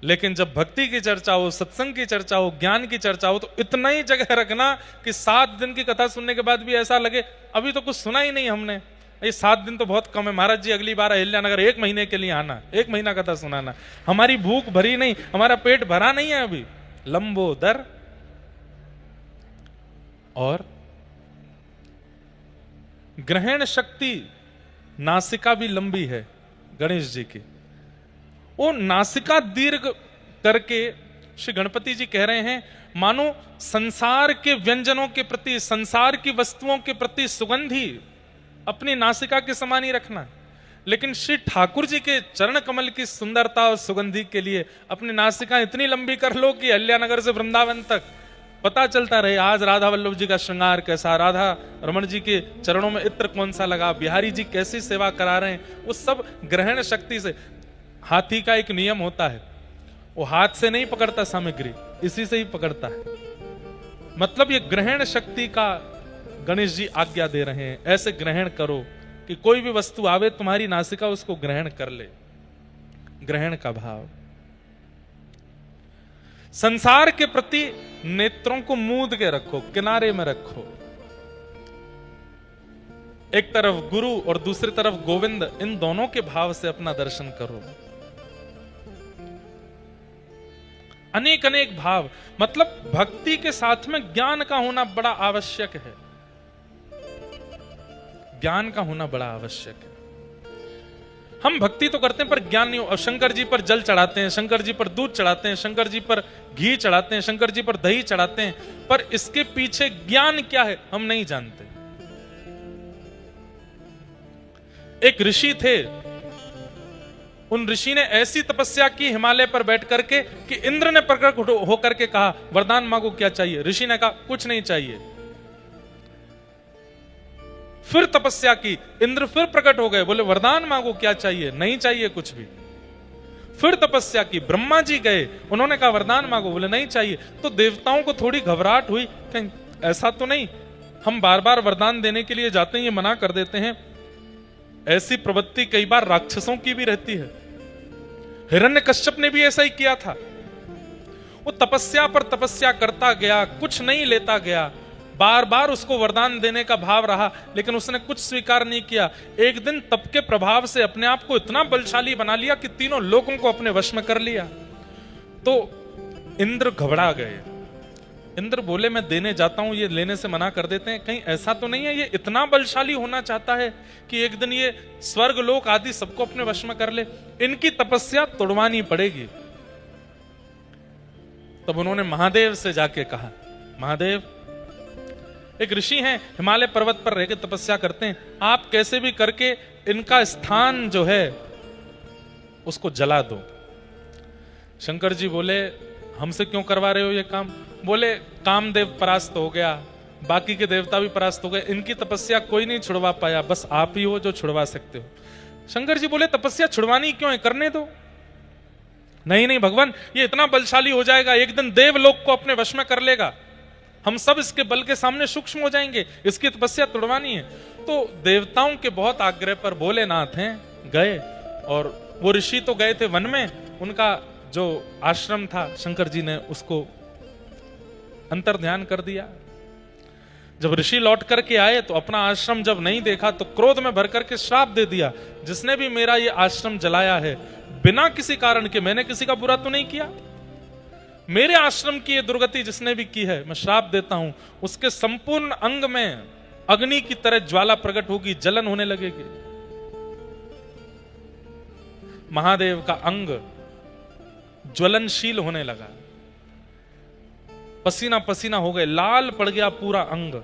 लेकिन जब भक्ति की चर्चा हो, सत्संग की चर्चा हो, ज्ञान की चर्चा हो तो इतना ही जगह रखना कि 7 दिन की कथा सुनने के बाद भी ऐसा लगे अभी तो कुछ सुना ही नहीं हमने। ये 7 दिन तो बहुत कम है महाराज जी, अगली बार अहिल्यानगर 1 महीने के लिए आना, 1 महीना कथा सुनाना। हमारी भूख भरी नहीं, हमारा पेट भरा नहीं है अभी। लंबोदर और ग्रहण शक्ति, नासिका भी लंबी है गणेश जी की, वो नासिका दीर्घ करके श्री गणपति जी कह रहे हैं मानो संसार के व्यंजनों के प्रति, संसार की वस्तुओं के प्रति सुगंधी अपनी नासिका के समान ही रखना, लेकिन श्री ठाकुर जी के चरण कमल की सुंदरता और सुगंधी के लिए अपनी नासिका इतनी लंबी कर लो कि अहिल्यानगर से वृंदावन तक पता चलता रहे आज राधा वल्लभ जी का श्रृंगार कैसा, राधा रमण जी के चरणों में इत्र कौन सा लगा, बिहारी जी कैसी सेवा करा रहे हैं। वो सब ग्रहण शक्ति से। हाथी का एक नियम होता है, वो हाथ से नहीं पकड़ता सामग्री, इसी से ही पकड़ता है। मतलब ये ग्रहण शक्ति का गणेश जी आज्ञा दे रहे हैं, ऐसे ग्रहण करो कि कोई भी वस्तु आवे तुम्हारी नासिका उसको ग्रहण कर ले। ग्रहण का भाव। संसार के प्रति नेत्रों को मूंद के रखो, किनारे में रखो। एक तरफ गुरु और दूसरी तरफ गोविंद, इन दोनों के भाव से अपना दर्शन करो। अनेक अनेक भाव, मतलब भक्ति के साथ में ज्ञान का होना बड़ा आवश्यक है। ज्ञान का होना बड़ा आवश्यक है। हम भक्ति तो करते हैं पर ज्ञान नहीं हो। शंकर जी पर जल चढ़ाते हैं, शंकर जी पर दूध चढ़ाते हैं, शंकर जी पर घी चढ़ाते हैं, शंकर जी पर दही चढ़ाते हैं, पर इसके पीछे ज्ञान क्या है हम नहीं जानते। एक ऋषि थे, उन ऋषि ने ऐसी तपस्या की हिमालय पर बैठ करके कि इंद्र ने प्रकट होकर के कहा वरदान मांगो क्या चाहिए। ऋषि ने कहा कुछ नहीं चाहिए। फिर तपस्या की, इंद्र फिर प्रकट हो गए, बोले वरदान मांगो क्या चाहिए, नहीं चाहिए कुछ भी। फिर तपस्या की, ब्रह्मा जी गए, उन्होंने कहा वरदान मांगो, बोले नहीं चाहिए। तो देवताओं को थोड़ी घबराहट हुई, कहीं ऐसा तो नहीं हम बार बार वरदान देने के लिए जाते हैं ये मना कर देते हैं। ऐसी प्रवृत्ति कई बार राक्षसों की भी रहती है। हिरण्यकश्यप ने भी ऐसा ही किया था। वो तपस्या पर तपस्या करता गया, कुछ नहीं लेता गया, बार बार उसको वरदान देने का भाव रहा, लेकिन उसने कुछ स्वीकार नहीं किया। एक दिन तप के प्रभाव से अपने आप को इतना बलशाली बना लिया कि तीनों लोगों को अपने वश में कर लिया। तो इंद्र घबरा गए। इंद्र बोले मैं देने जाता हूं, ये लेने से मना कर देते हैं, कहीं ऐसा तो नहीं है ये इतना बलशाली होना चाहता है कि एक दिन ये स्वर्ग लोक आदि सबको अपने वश में कर ले। इनकी तपस्या तोड़वानी पड़ेगी। तब उन्होंने महादेव से जाके कहा, महादेव एक ऋषि हैं, हिमालय पर्वत पर रहकर तपस्या करते हैं, आप कैसे भी करके इनका स्थान जो है उसको जला दो। शंकर जी बोले हमसे क्यों करवा रहे हो ये काम? बोले कामदेव परास्त हो गया, बाकी के देवता भी परास्त हो गए, इनकी तपस्या कोई नहीं छुड़वा पाया, बस आप ही हो जो छुड़वा सकते हो। शंकर जी बोले तपस्या छुड़वानी क्यों है, करने दो। नहीं नहीं भगवान, ये इतना बलशाली हो जाएगा, एक दिन देवलोक को अपने वश में कर लेगा, हम सब इसके बल के सामने सूक्ष्म हो जाएंगे, इसकी तपस्या तोड़वानी है। तो देवताओं के बहुत आग्रह पर भोलेनाथ हैं गए, और वो ऋषि तो गए थे वन में, उनका जो आश्रम था शंकर जी ने उसको अंतर ध्यान कर दिया। जब ऋषि लौट करके आए तो अपना आश्रम जब नहीं देखा तो क्रोध में भर करके श्राप दे दिया, जिसने भी मेरा ये आश्रम जलाया है बिना किसी कारण के, मैंने किसी का बुरा तो नहीं किया, मेरे आश्रम की ये दुर्गति जिसने भी की है मैं श्राप देता हूं, उसके संपूर्ण अंग में अग्नि की तरह ज्वाला प्रकट होगी, जलन होने लगेगी। महादेव का अंग ज्वलनशील होने लगा, पसीना पसीना हो गए, लाल पड़ गया पूरा अंग।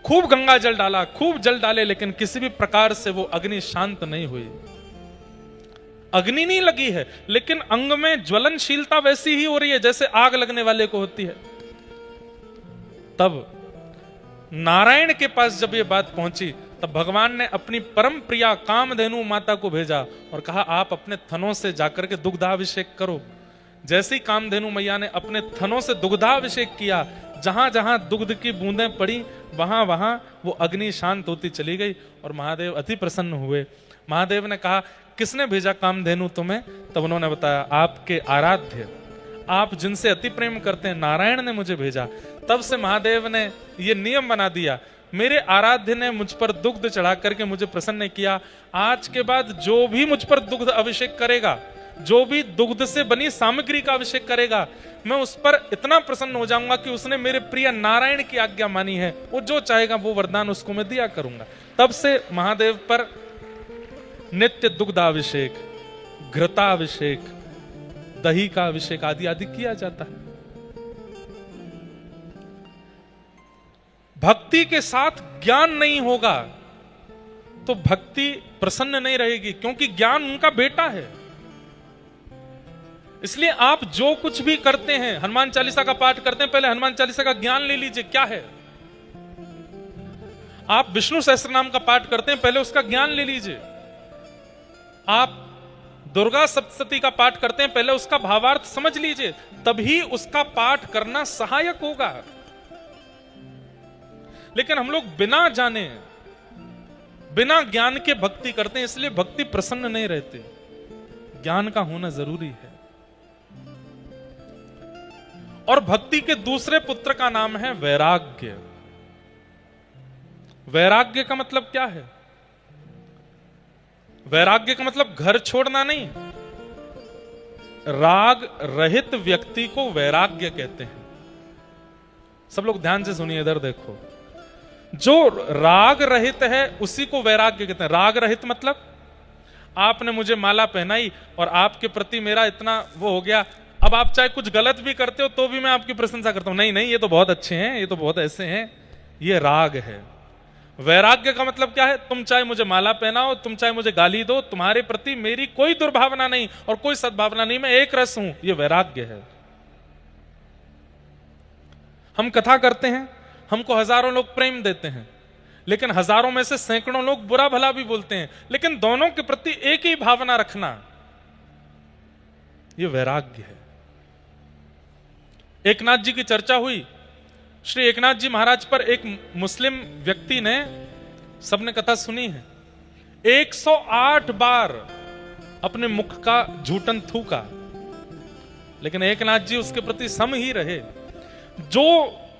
खूब गंगा जल डाला, खूब जल डाले, लेकिन किसी भी प्रकार से वो अग्नि शांत नहीं हुई। अग्नि नहीं लगी है, लेकिन अंग में ज्वलनशीलता वैसी ही हो रही है जैसे आग लगने वाले को होती है। तब नारायण के पास जब ये बात पहुंची, तब भगवान ने अपनी परम प्रिया कामधेनु माता को भेजा और कहा आप अपने थनों से जाकर के दुग्धाभिषेक करो। जैसे ही कामधेनु मैया ने अपने थनों से दुग्धाभिषेक किया, जहां जहां दुग्ध की बूंदें पड़ी वहां वहां वो अग्नि शांत होती चली गई और महादेव अति प्रसन्न हुए। महादेव ने कहा किसने भेजा कामधेनु तुम्हें? तब उन्होंने बताया आपके आराध्य, आप जिनसे अति प्रेम करते हैं, नारायण ने मुझे भेजा। तब से महादेव ने ये नियम बना दिया, मेरे आराध्य ने मुझ पर दुग्ध चढ़ा करके मुझे प्रसन्न किया, आज के बाद जो भी मुझ पर दुग्ध अभिषेक करेगा, जो भी दुग्ध से बनी सामग्री का अभिषेक करेगा, मैं उस पर इतना प्रसन्न हो जाऊंगा कि उसने मेरे प्रिय नारायण की आज्ञा मानी है, वो जो चाहेगा वो वरदान उसको मैं दिया करूंगा। तब से महादेव पर नित्य दुग्धाभिषेक, घृताभिषेक, दही का अभिषेक आदि आदि किया जाता है। भक्ति के साथ ज्ञान नहीं होगा तो भक्ति प्रसन्न नहीं रहेगी, क्योंकि ज्ञान उनका बेटा है। इसलिए आप जो कुछ भी करते हैं, हनुमान चालीसा का पाठ करते हैं, पहले हनुमान चालीसा का ज्ञान ले लीजिए क्या है। आप विष्णु सहस्त्रनाम का पाठ करते हैं, पहले उसका ज्ञान ले लीजिए। आप दुर्गा सप्तशती का पाठ करते हैं, पहले उसका भावार्थ समझ लीजिए, तभी उसका पाठ करना सहायक होगा। लेकिन हम लोग बिना जाने, बिना ज्ञान के भक्ति करते हैं, इसलिए भक्ति प्रसन्न नहीं रहती। ज्ञान का होना जरूरी है। और भक्ति के दूसरे पुत्र का नाम है वैराग्य। वैराग्य का मतलब क्या है? वैराग्य का मतलब घर छोड़ना नहीं, राग रहित व्यक्ति को वैराग्य कहते हैं। सब लोग ध्यान से सुनिए, इधर देखो, जो राग रहित है उसी को वैराग्य कहते हैं। राग रहित मतलब आपने मुझे माला पहनाई और आपके प्रति मेरा इतना वो हो गया, अब आप चाहे कुछ गलत भी करते हो तो भी मैं आपकी प्रशंसा करता हूं, नहीं नहीं ये तो बहुत अच्छे हैं, ये तो बहुत ऐसे हैं, ये राग है। वैराग्य का मतलब क्या है? तुम चाहे मुझे माला पहनाओ, तुम चाहे मुझे गाली दो, तुम्हारे प्रति मेरी कोई दुर्भावना नहीं और कोई सद्भावना नहीं, मैं एक रस हूं, ये वैराग्य है। हम कथा करते हैं, हमको हजारों लोग प्रेम देते हैं, लेकिन हजारों में से सैकड़ों लोग बुरा भला भी बोलते हैं, लेकिन दोनों के प्रति एक ही भावना रखना, यह वैराग्य है। एकनाथ जी की चर्चा हुई, श्री एकनाथ जी महाराज पर एक मुस्लिम व्यक्ति ने, सबने कथा सुनी है, 108 बार अपने मुख का झूठन थूका, लेकिन एकनाथ जी उसके प्रति सम ही रहे। जो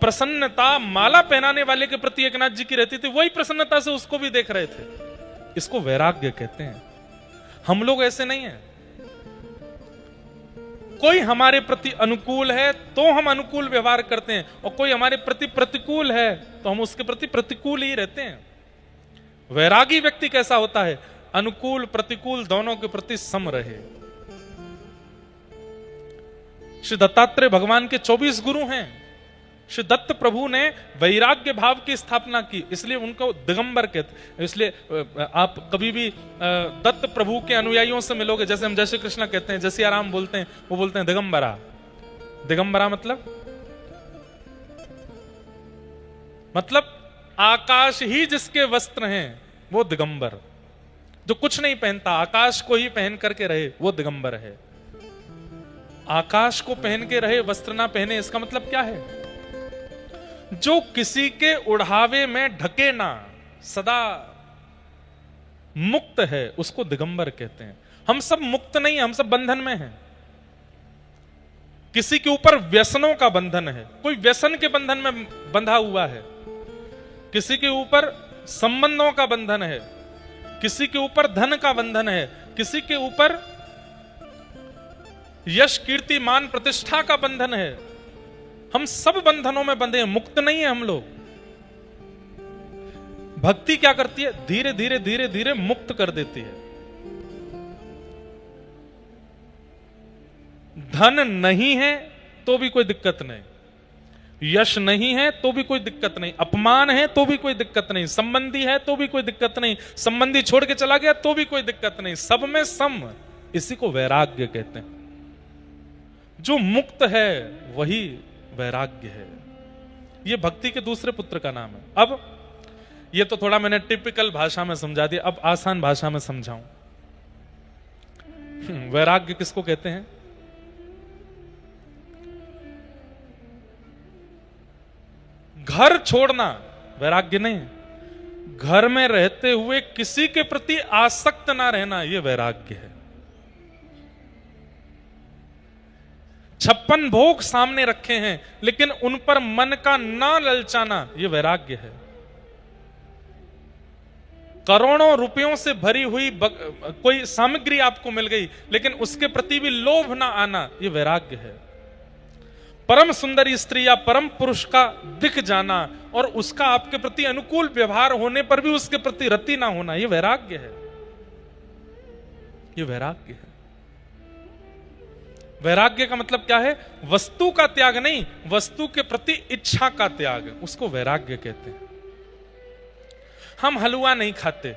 प्रसन्नता माला पहनाने वाले के प्रति एकनाथ जी की रहती थी, वही प्रसन्नता से उसको भी देख रहे थे। इसको वैराग्य कहते हैं। हम लोग ऐसे नहीं हैं। कोई हमारे प्रति अनुकूल है तो हम अनुकूल व्यवहार करते हैं, और कोई हमारे प्रति प्रतिकूल है तो हम उसके प्रति प्रतिकूल ही रहते हैं। वैरागी व्यक्ति कैसा होता है? अनुकूल प्रतिकूल दोनों के प्रति सम रहे। श्री दत्तात्रेय भगवान के 24 गुरु हैं। श्री दत्त प्रभु ने वैराग्य भाव की स्थापना की, इसलिए उनको दिगंबर कहते। इसलिए आप कभी भी दत्त प्रभु के अनुयायियों से मिलोगे, जैसे हम जय श्री कृष्ण कहते हैं, जय सिया राम बोलते हैं, वो बोलते हैं दिगंबरा। दिगंबरा मतलब मतलब आकाश ही जिसके वस्त्र हैं वो दिगंबर, जो कुछ नहीं पहनता आकाश को ही पहन करके रहे वो दिगंबर है। आकाश को पहन के रहे वस्त्र ना पहने, इसका मतलब क्या है? जो किसी के उड़ावे में ढके ना, सदा मुक्त है, उसको दिगंबर कहते हैं। हम सब मुक्त नहीं, हम सब बंधन में हैं। किसी के ऊपर व्यसनों का बंधन है, कोई व्यसन के बंधन में बंधा हुआ है, किसी के ऊपर संबंधों का बंधन है, किसी के ऊपर धन का बंधन है, किसी के ऊपर यश कीर्ति मान प्रतिष्ठा का बंधन है। हम सब बंधनों में बंधे हैं, मुक्त नहीं है हम लोग। भक्ति क्या करती है? धीरे धीरे धीरे धीरे मुक्त कर देती है। धन नहीं है तो भी कोई दिक्कत नहीं, यश नहीं है तो भी कोई दिक्कत नहीं, अपमान है तो भी कोई दिक्कत नहीं, संबंधी है तो भी कोई दिक्कत नहीं, संबंधी छोड़ के चला गया तो भी कोई दिक्कत नहीं, सब में सम। इसी को वैराग्य कहते हैं। जो मुक्त है वही वैराग्य है। ये भक्ति के दूसरे पुत्र का नाम है। अब ये तो थोड़ा मैंने टिपिकल भाषा में समझा दिया, अब आसान भाषा में समझाऊं। वैराग्य किसको कहते हैं? घर छोड़ना वैराग्य नहीं है। घर में रहते हुए किसी के प्रति आसक्त ना रहना, यह वैराग्य है। 56 भोग सामने रखे हैं लेकिन उन पर मन का ना ललचाना, यह वैराग्य है। करोड़ों रुपयों से भरी हुई कोई सामग्री आपको मिल गई लेकिन उसके प्रति भी लोभ ना आना, यह वैराग्य है। परम सुंदरी स्त्री या परम पुरुष का दिख जाना और उसका आपके प्रति अनुकूल व्यवहार होने पर भी उसके प्रति रति ना होना, यह वैराग्य है। यह वैराग्य है। वैराग्य का मतलब क्या है? वस्तु का त्याग नहीं, वस्तु के प्रति इच्छा का त्याग, उसको वैराग्य कहते हैं। हम हलवा नहीं खाते,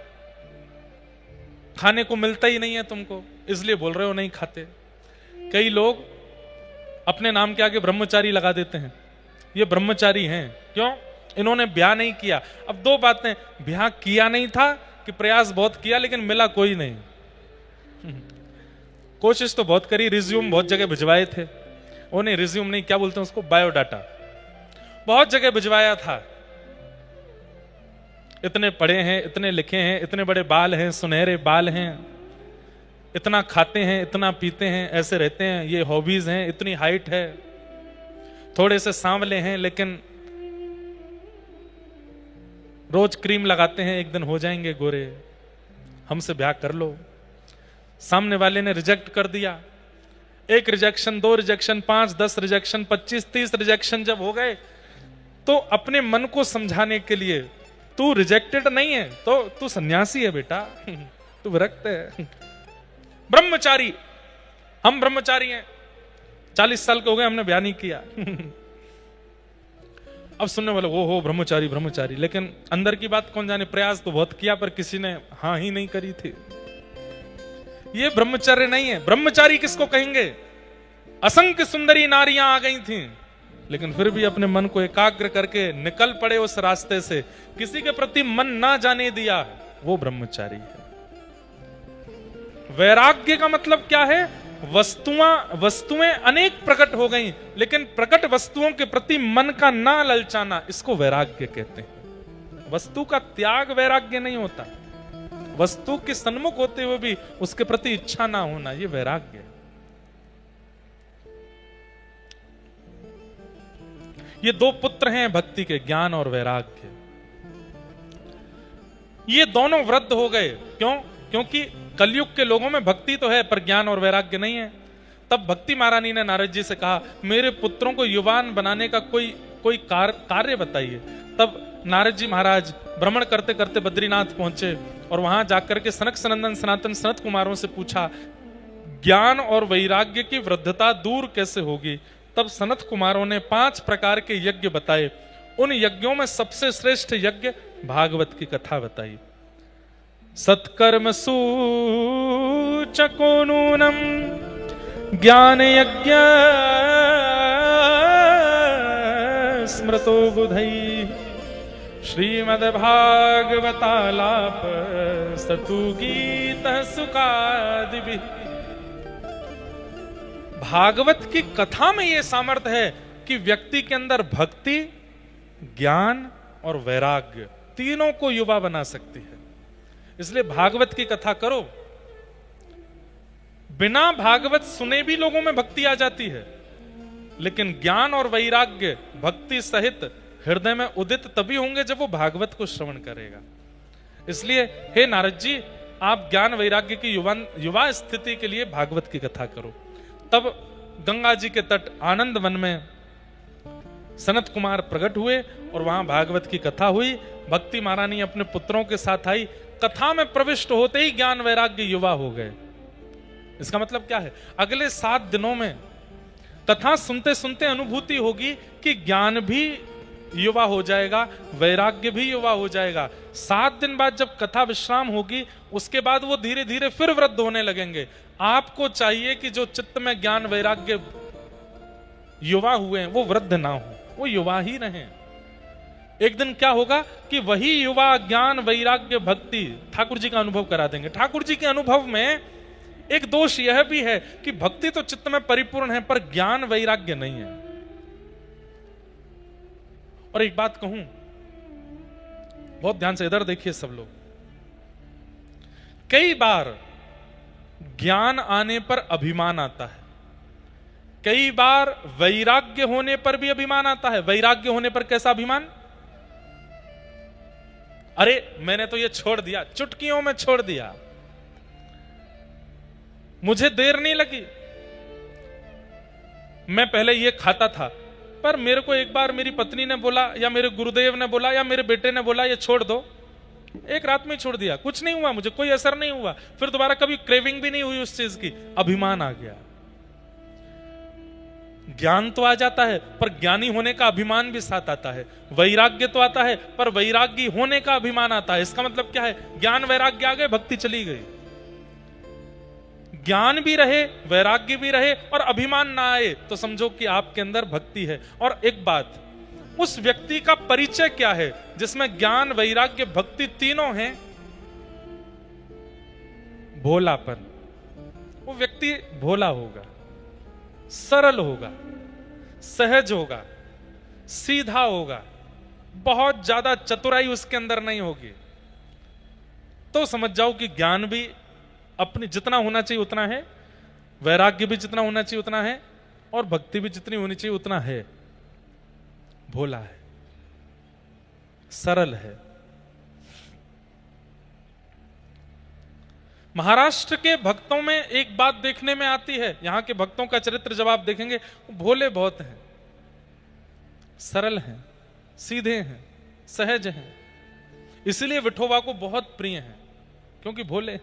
खाने को मिलता ही नहीं है तुमको, इसलिए बोल रहे हो नहीं खाते। कई लोग अपने नाम के आगे ब्रह्मचारी लगा देते हैं, ये ब्रह्मचारी हैं। क्यों? इन्होंने ब्याह नहीं किया। अब दो बातें, ब्याह किया नहीं था कि प्रयास बहुत किया लेकिन मिला कोई नहीं। कोशिश तो बहुत करी, रिज्यूम बहुत जगह भिजवाए थे, वो नहीं रिज्यूम नहीं, क्या बोलते हैं उसको, बायोडाटा बहुत जगह भिजवाया था। इतने पढ़े हैं, इतने लिखे हैं, इतने बड़े बाल हैं, सुनहरे बाल हैं, इतना खाते हैं, इतना पीते हैं, ऐसे रहते हैं, ये हॉबीज हैं, इतनी हाइट है, थोड़े से सांवले हैं लेकिन रोज क्रीम लगाते हैं, एक दिन हो जाएंगे गोरे, हमसे ब्याह कर लो। सामने वाले ने रिजेक्ट कर दिया। एक रिजेक्शन, 2 रिजेक्शन, 5, 10 रिजेक्शन, 25, 30 रिजेक्शन जब हो गए तो अपने मन को समझाने के लिए, तू रिजेक्टेड नहीं है तो तू सन्यासी है बेटा, तू विरक्त है। ब्रह्मचारी, हम ब्रह्मचारी हैं, 40 साल के हो गए, हमने ब्याह नहीं किया। अब सुनने वाले वो हो ब्रह्मचारी ब्रह्मचारी, लेकिन अंदर की बात कौन जाने, प्रयास तो बहुत किया पर किसी ने हाँ ही नहीं करी थी। ये ब्रह्मचर्य नहीं है। ब्रह्मचारी किसको कहेंगे? असंख्य सुंदरी नारियां आ गई थीं लेकिन फिर भी अपने मन को एकाग्र करके निकल पड़े उस रास्ते से, किसी के प्रति मन ना जाने दिया, वो ब्रह्मचारी है। वैराग्य का मतलब क्या है? वस्तुएं अनेक प्रकट हो गई लेकिन प्रकट वस्तुओं के प्रति मन का ना ललचाना, इसको वैराग्य कहते हैं। वस्तु का त्याग वैराग्य नहीं होता, वस्तु के सन्मुख होते हुए भी उसके प्रति इच्छा ना होना, यह वैराग्य है। ये 2 पुत्र हैं भक्ति के, ज्ञान और वैराग्य। ये दोनों वृद्ध हो गए। क्यों? क्योंकि कलयुग के लोगों में भक्ति तो है पर ज्ञान और वैराग्य नहीं है। तब भक्ति महारानी ने नारद जी से कहा, मेरे पुत्रों को युवान बनाने का कोई कार्य बताइए। तब नारद जी महाराज भ्रमण करते करते बद्रीनाथ पहुंचे और वहां जाकर के सनक सनंदन सनातन सनत कुमारों से पूछा, ज्ञान और वैराग्य की वृद्धता दूर कैसे होगी? तब सनत कुमारों ने 5 प्रकार के यज्ञ बताए। उन यज्ञों में सबसे श्रेष्ठ यज्ञ भागवत की कथा बताई। सत्कर्म सूचको नूनम ज्ञान यज्ञ स्मृतो बुधई श्रीमद्भागवतालाप सतु गीत सुकादि। भागवत की कथा में यह सामर्थ्य है कि व्यक्ति के अंदर भक्ति, ज्ञान और वैराग्य तीनों को युवा बना सकती है। इसलिए भागवत की कथा करो। बिना भागवत सुने भी लोगों में भक्ति आ जाती है, लेकिन ज्ञान और वैराग्य भक्ति सहित हृदय में उदित तभी होंगे जब वो भागवत को श्रवण करेगा। इसलिए हे नारद जी, आप ज्ञान वैराग्य की युवा स्थिति के लिए भागवत की कथा करो। तब गंगा जी के तट आनंद वन में सनत कुमार प्रकट हुए और वहां भागवत की कथा हुई। भक्ति महारानी अपने पुत्रों के साथ आई। कथा में प्रविष्ट होते ही ज्ञान वैराग्य युवा हो गए। इसका मतलब क्या है? अगले 7 दिनों में कथा सुनते सुनते अनुभूति होगी कि ज्ञान भी युवा हो जाएगा, वैराग्य भी युवा हो जाएगा। 7 दिन बाद जब कथा विश्राम होगी, उसके बाद वो धीरे धीरे फिर वृद्ध होने लगेंगे। आपको चाहिए कि जो चित्त में ज्ञान वैराग्य युवा हुए हैं वो वृद्ध ना हो, वो युवा ही रहें। एक दिन क्या होगा कि वही युवा ज्ञान वैराग्य भक्ति ठाकुर जी का अनुभव करा देंगे। ठाकुर जी के अनुभव में एक दोष यह भी है कि भक्ति तो चित्त में परिपूर्ण है, पर ज्ञान वैराग्य नहीं है। और एक बात कहूं, बहुत ध्यान से इधर देखिए सब लोग। कई बार ज्ञान आने पर अभिमान आता है, कई बार वैराग्य होने पर भी अभिमान आता है। वैराग्य होने पर कैसा अभिमान? अरे मैंने तो ये छोड़ दिया, चुटकियों में छोड़ दिया, मुझे देर नहीं लगी। मैं पहले ये खाता था, पर मेरे को एक बार मेरी पत्नी ने बोला या मेरे गुरुदेव ने बोला या मेरे बेटे ने बोला ये छोड़ दो। एक रात में छोड़ दिया, कुछ नहीं हुआ, मुझे कोई असर नहीं हुआ, फिर दोबारा कभी क्रेविंग भी नहीं हुई उस चीज की। अभिमान आ गया। ज्ञान तो आ जाता है, पर ज्ञानी होने का अभिमान भी साथ आता है। वैराग्य तो आता है, पर वैरागी होने का अभिमान आता है। इसका मतलब क्या है? ज्ञान वैराग्य आ गए, भक्ति चली गई। ज्ञान भी रहे, वैराग्य भी रहे और अभिमान ना आए तो समझो कि आपके अंदर भक्ति है। और एक बात, उस व्यक्ति का परिचय क्या है जिसमें ज्ञान वैराग्य भक्ति तीनों हैं? भोलापन। वो व्यक्ति भोला होगा, सरल होगा, सहज होगा, सीधा होगा, बहुत ज्यादा चतुराई उसके अंदर नहीं होगी। तो समझ जाओ कि ज्ञान भी अपनी जितना होना चाहिए उतना है, वैराग्य भी जितना होना चाहिए उतना है, और भक्ति भी जितनी होनी चाहिए उतना है। भोला है, सरल है। महाराष्ट्र के भक्तों में एक बात देखने में आती है, यहां के भक्तों का चरित्र जब आप देखेंगे, भोले बहुत हैं, सरल हैं, सीधे हैं, सहज हैं। इसलिए विठोबा को बहुत प्रिय हैं, क्योंकि भोले।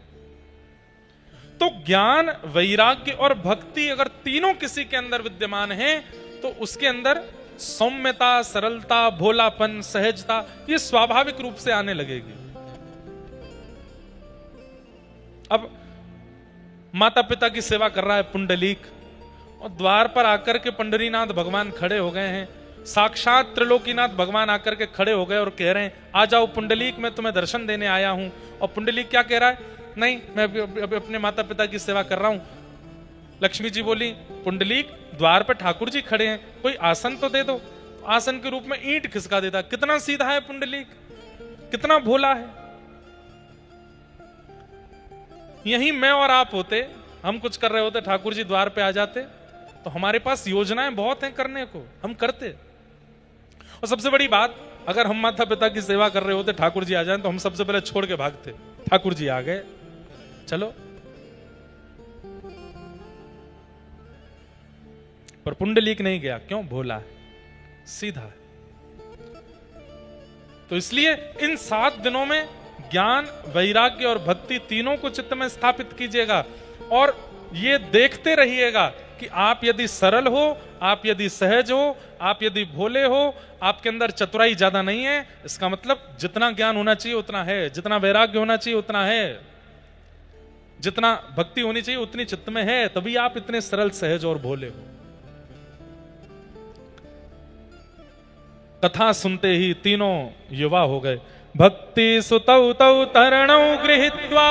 तो ज्ञान वैराग्य और भक्ति अगर तीनों किसी के अंदर विद्यमान हैं, तो उसके अंदर सौम्यता, सरलता, भोलापन, सहजता ये स्वाभाविक रूप से आने लगेगी। अब माता पिता की सेवा कर रहा है पुंडलीक, और द्वार पर आकर के पंडरीनाथ भगवान खड़े हो गए हैं। साक्षात त्रिलोकीनाथ भगवान आकर के खड़े हो गए और कह रहे हैं, आ जाओ पुंडलीक, मैं तुम्हें दर्शन देने आया हूं। और पुंडलीक क्या कह रहा है? नहीं, मैं अभी अपने माता पिता की सेवा कर रहा हूं। लक्ष्मी जी बोली, पुंडलीक द्वार पर ठाकुर जी खड़े हैं, कोई आसन तो दे दो। आसन के रूप में ईंट खिसका देता। कितना सीधा है पुंडलीक, कितना भोला है। यही मैं और आप होते, हम कुछ कर रहे होते, ठाकुर जी द्वार पे आ जाते, तो हमारे पास योजनाएं बहुत हैं करने को, हम करते। और सबसे बड़ी बात, अगर हम माता पिता की सेवा कर रहे होते, ठाकुर जी आ जाए, तो हम सबसे पहले छोड़ के भागते। ठाकुर जी आ गए, चलो। पर पुंडलीक नहीं गया, क्यों? भोला है, सीधा है। तो इसलिए इन 7 दिनों में ज्ञान, वैराग्य और भक्ति तीनों को चित्त में स्थापित कीजिएगा, और ये देखते रहिएगा कि आप यदि सरल हो, आप यदि सहज हो, आप यदि भोले हो, आपके अंदर चतुराई ज्यादा नहीं है, इसका मतलब जितना ज्ञान होना चाहिए उतना है, जितना वैराग्य होना चाहिए उतना है, जितना भक्ति होनी चाहिए उतनी चित्त में है, तभी आप इतने सरल, सहज और भोले हो। कथा सुनते ही तीनों युवा हो गए। भक्ति सुतौ तौ तरणौ गृहीत्वा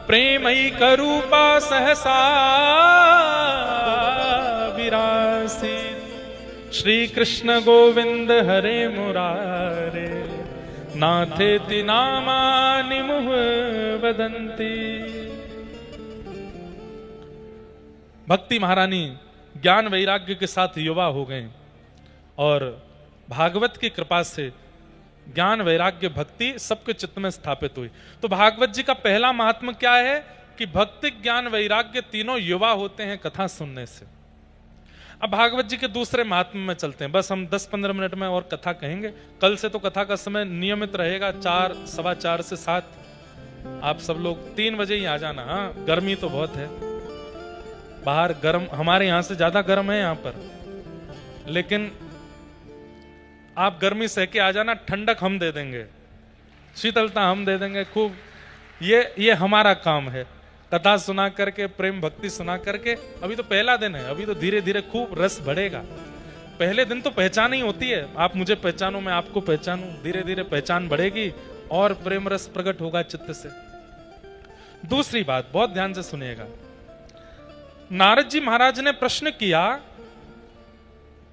प्रेमैक रूपा सहसा विरासी। श्री कृष्ण गोविंद हरे मुरारे नाथेति नामानि मुह वदन्ति। भक्ति महारानी ज्ञान वैराग्य के साथ युवा हो गए और भागवत की कृपा से ज्ञान वैराग्य भक्ति सबके चित्त में स्थापित हुई। तो भागवत जी का पहला महात्म क्या है कि भक्ति ज्ञान वैराग्य तीनों युवा होते हैं कथा सुनने से। अब भागवत जी के दूसरे महात्म में चलते हैं। बस हम 10-15 मिनट में और कथा कहेंगे। कल से तो कथा का समय नियमित रहेगा 4, 4:15 से 7। आप सब लोग 3 बजे ही आ जाना। हाँ, गर्मी तो बहुत है बाहर, गर्म, हमारे यहां से ज्यादा गर्म है यहां पर, लेकिन आप गर्मी सह के आ जाना, ठंडक हम दे देंगे, शीतलता हम दे देंगे खूब। ये हमारा काम है, कथा सुना करके, प्रेम भक्ति सुना करके। अभी तो पहला दिन है, अभी तो धीरे धीरे खूब रस बढ़ेगा। पहले दिन तो पहचान ही होती है, आप मुझे पहचानो मैं आपको पहचानूं, धीरे धीरे पहचान बढ़ेगी और प्रेम रस प्रकट होगा चित्त से। दूसरी बात बहुत ध्यान से सुनिएगा। नारद जी महाराज ने प्रश्न किया,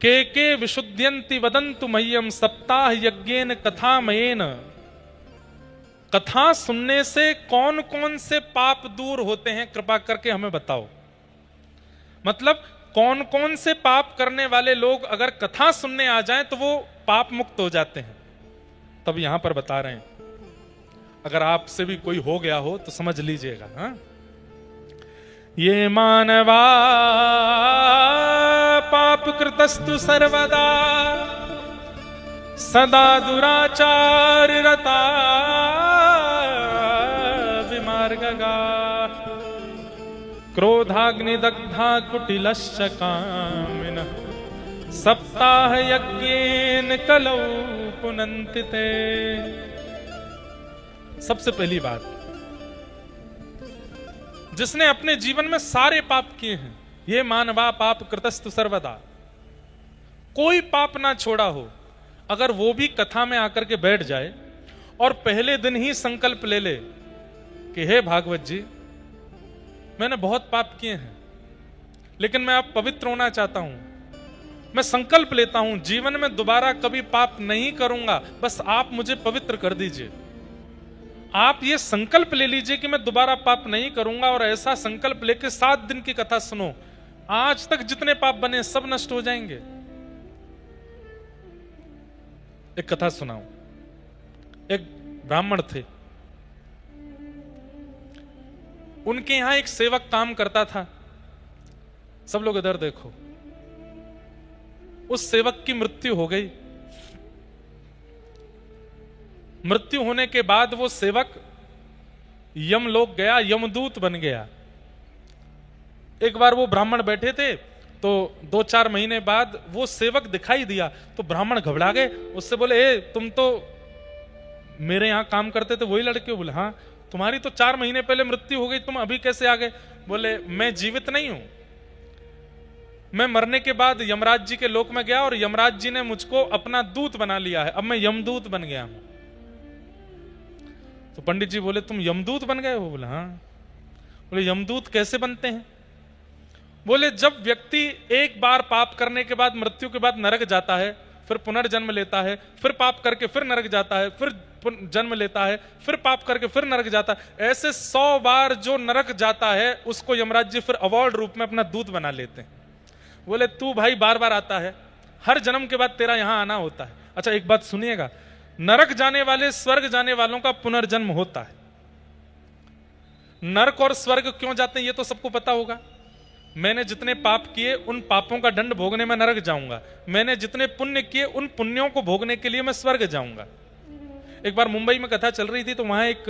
के विशुद्ध्यन्ति वदन्तु मह्यम सप्ताह यज्ञेन कथामयेन। कथा सुनने से कौन कौन से पाप दूर होते हैं, कृपा करके हमें बताओ। मतलब कौन कौन से पाप करने वाले लोग अगर कथा सुनने आ जाएं तो वो पाप मुक्त हो जाते हैं। तब यहां पर बता रहे हैं, अगर आपसे भी कोई हो गया हो तो समझ लीजिएगा। हाँ, ये मानवा पाप कृतस्तु सर्वदा सदा दुराचार रता विमार्गगा क्रोधाग्निदग्धा कुटिलश्च कामिनः सप्ताह यज्ञेन कलौ पुनन्ति ते। सबसे पहली बात, जिसने अपने जीवन में सारे पाप किए हैं, ये मानवा पाप कृतस्तु सर्वदा, कोई पाप ना छोड़ा हो, अगर वो भी कथा में आकर के बैठ जाए और पहले दिन ही संकल्प ले ले कि हे भागवत जी, मैंने बहुत पाप किए हैं लेकिन मैं अब पवित्र होना चाहता हूं, मैं संकल्प लेता हूं जीवन में दोबारा कभी पाप नहीं करूंगा, बस आप मुझे पवित्र कर दीजिए। आप ये संकल्प ले लीजिए कि मैं दोबारा पाप नहीं करूंगा, और ऐसा संकल्प लेके 7 दिन की कथा सुनो, आज तक जितने पाप बने सब नष्ट हो जाएंगे। एक कथा सुनाऊं। एक ब्राह्मण थे, उनके यहां एक सेवक काम करता था। सब लोग इधर देखो। उस सेवक की मृत्यु हो गई। मृत्यु होने के बाद वो सेवक यमलोक गया, यमदूत बन गया। एक बार वो ब्राह्मण बैठे थे तो 2-4 महीने बाद वो सेवक दिखाई दिया तो ब्राह्मण घबरा गए। उससे बोले, ए तुम तो मेरे यहां काम करते थे, वही लड़के हो? बोले हाँ। तुम्हारी तो 4 महीने पहले मृत्यु हो गई, तुम अभी कैसे आ गए? बोले मैं जीवित नहीं हूं, मैं मरने के बाद यमराज जी के लोक में गया और यमराज जी ने मुझको अपना दूत बना लिया है, अब मैं यमदूत बन गया हूं। तो पंडित जी बोले, तुम यमदूत बन गए हो? बोले हाँ। बोले यमदूत कैसे बनते हैं? बोले जब व्यक्ति एक बार पाप करने के बाद मृत्यु के बाद नरक जाता है, फिर पुनर्जन्म लेता है, फिर पाप करके फिर नरक जाता है, फिर जन्म लेता है, फिर पाप करके फिर नरक जाता है, ऐसे 100 बार जो नरक जाता है उसको यमराज जी फिर अवार्ड रूप में अपना दूत बना लेते हैं। बोले तू भाई बार बार आता है, हर जन्म के बाद तेरा यहां आना होता है। अच्छा एक बात सुनिएगा, नरक जाने वाले स्वर्ग जाने वालों का पुनर्जन्म होता है। नरक और स्वर्ग क्यों जाते हैं ये तो सबको पता होगा। मैंने जितने पाप किए उन पापों का दंड भोगने में नरक जाऊंगा, मैंने जितने पुण्य किए उन पुण्यों को भोगने के लिए मैं स्वर्ग जाऊंगा। एक बार मुंबई में कथा चल रही थी तो वहां एक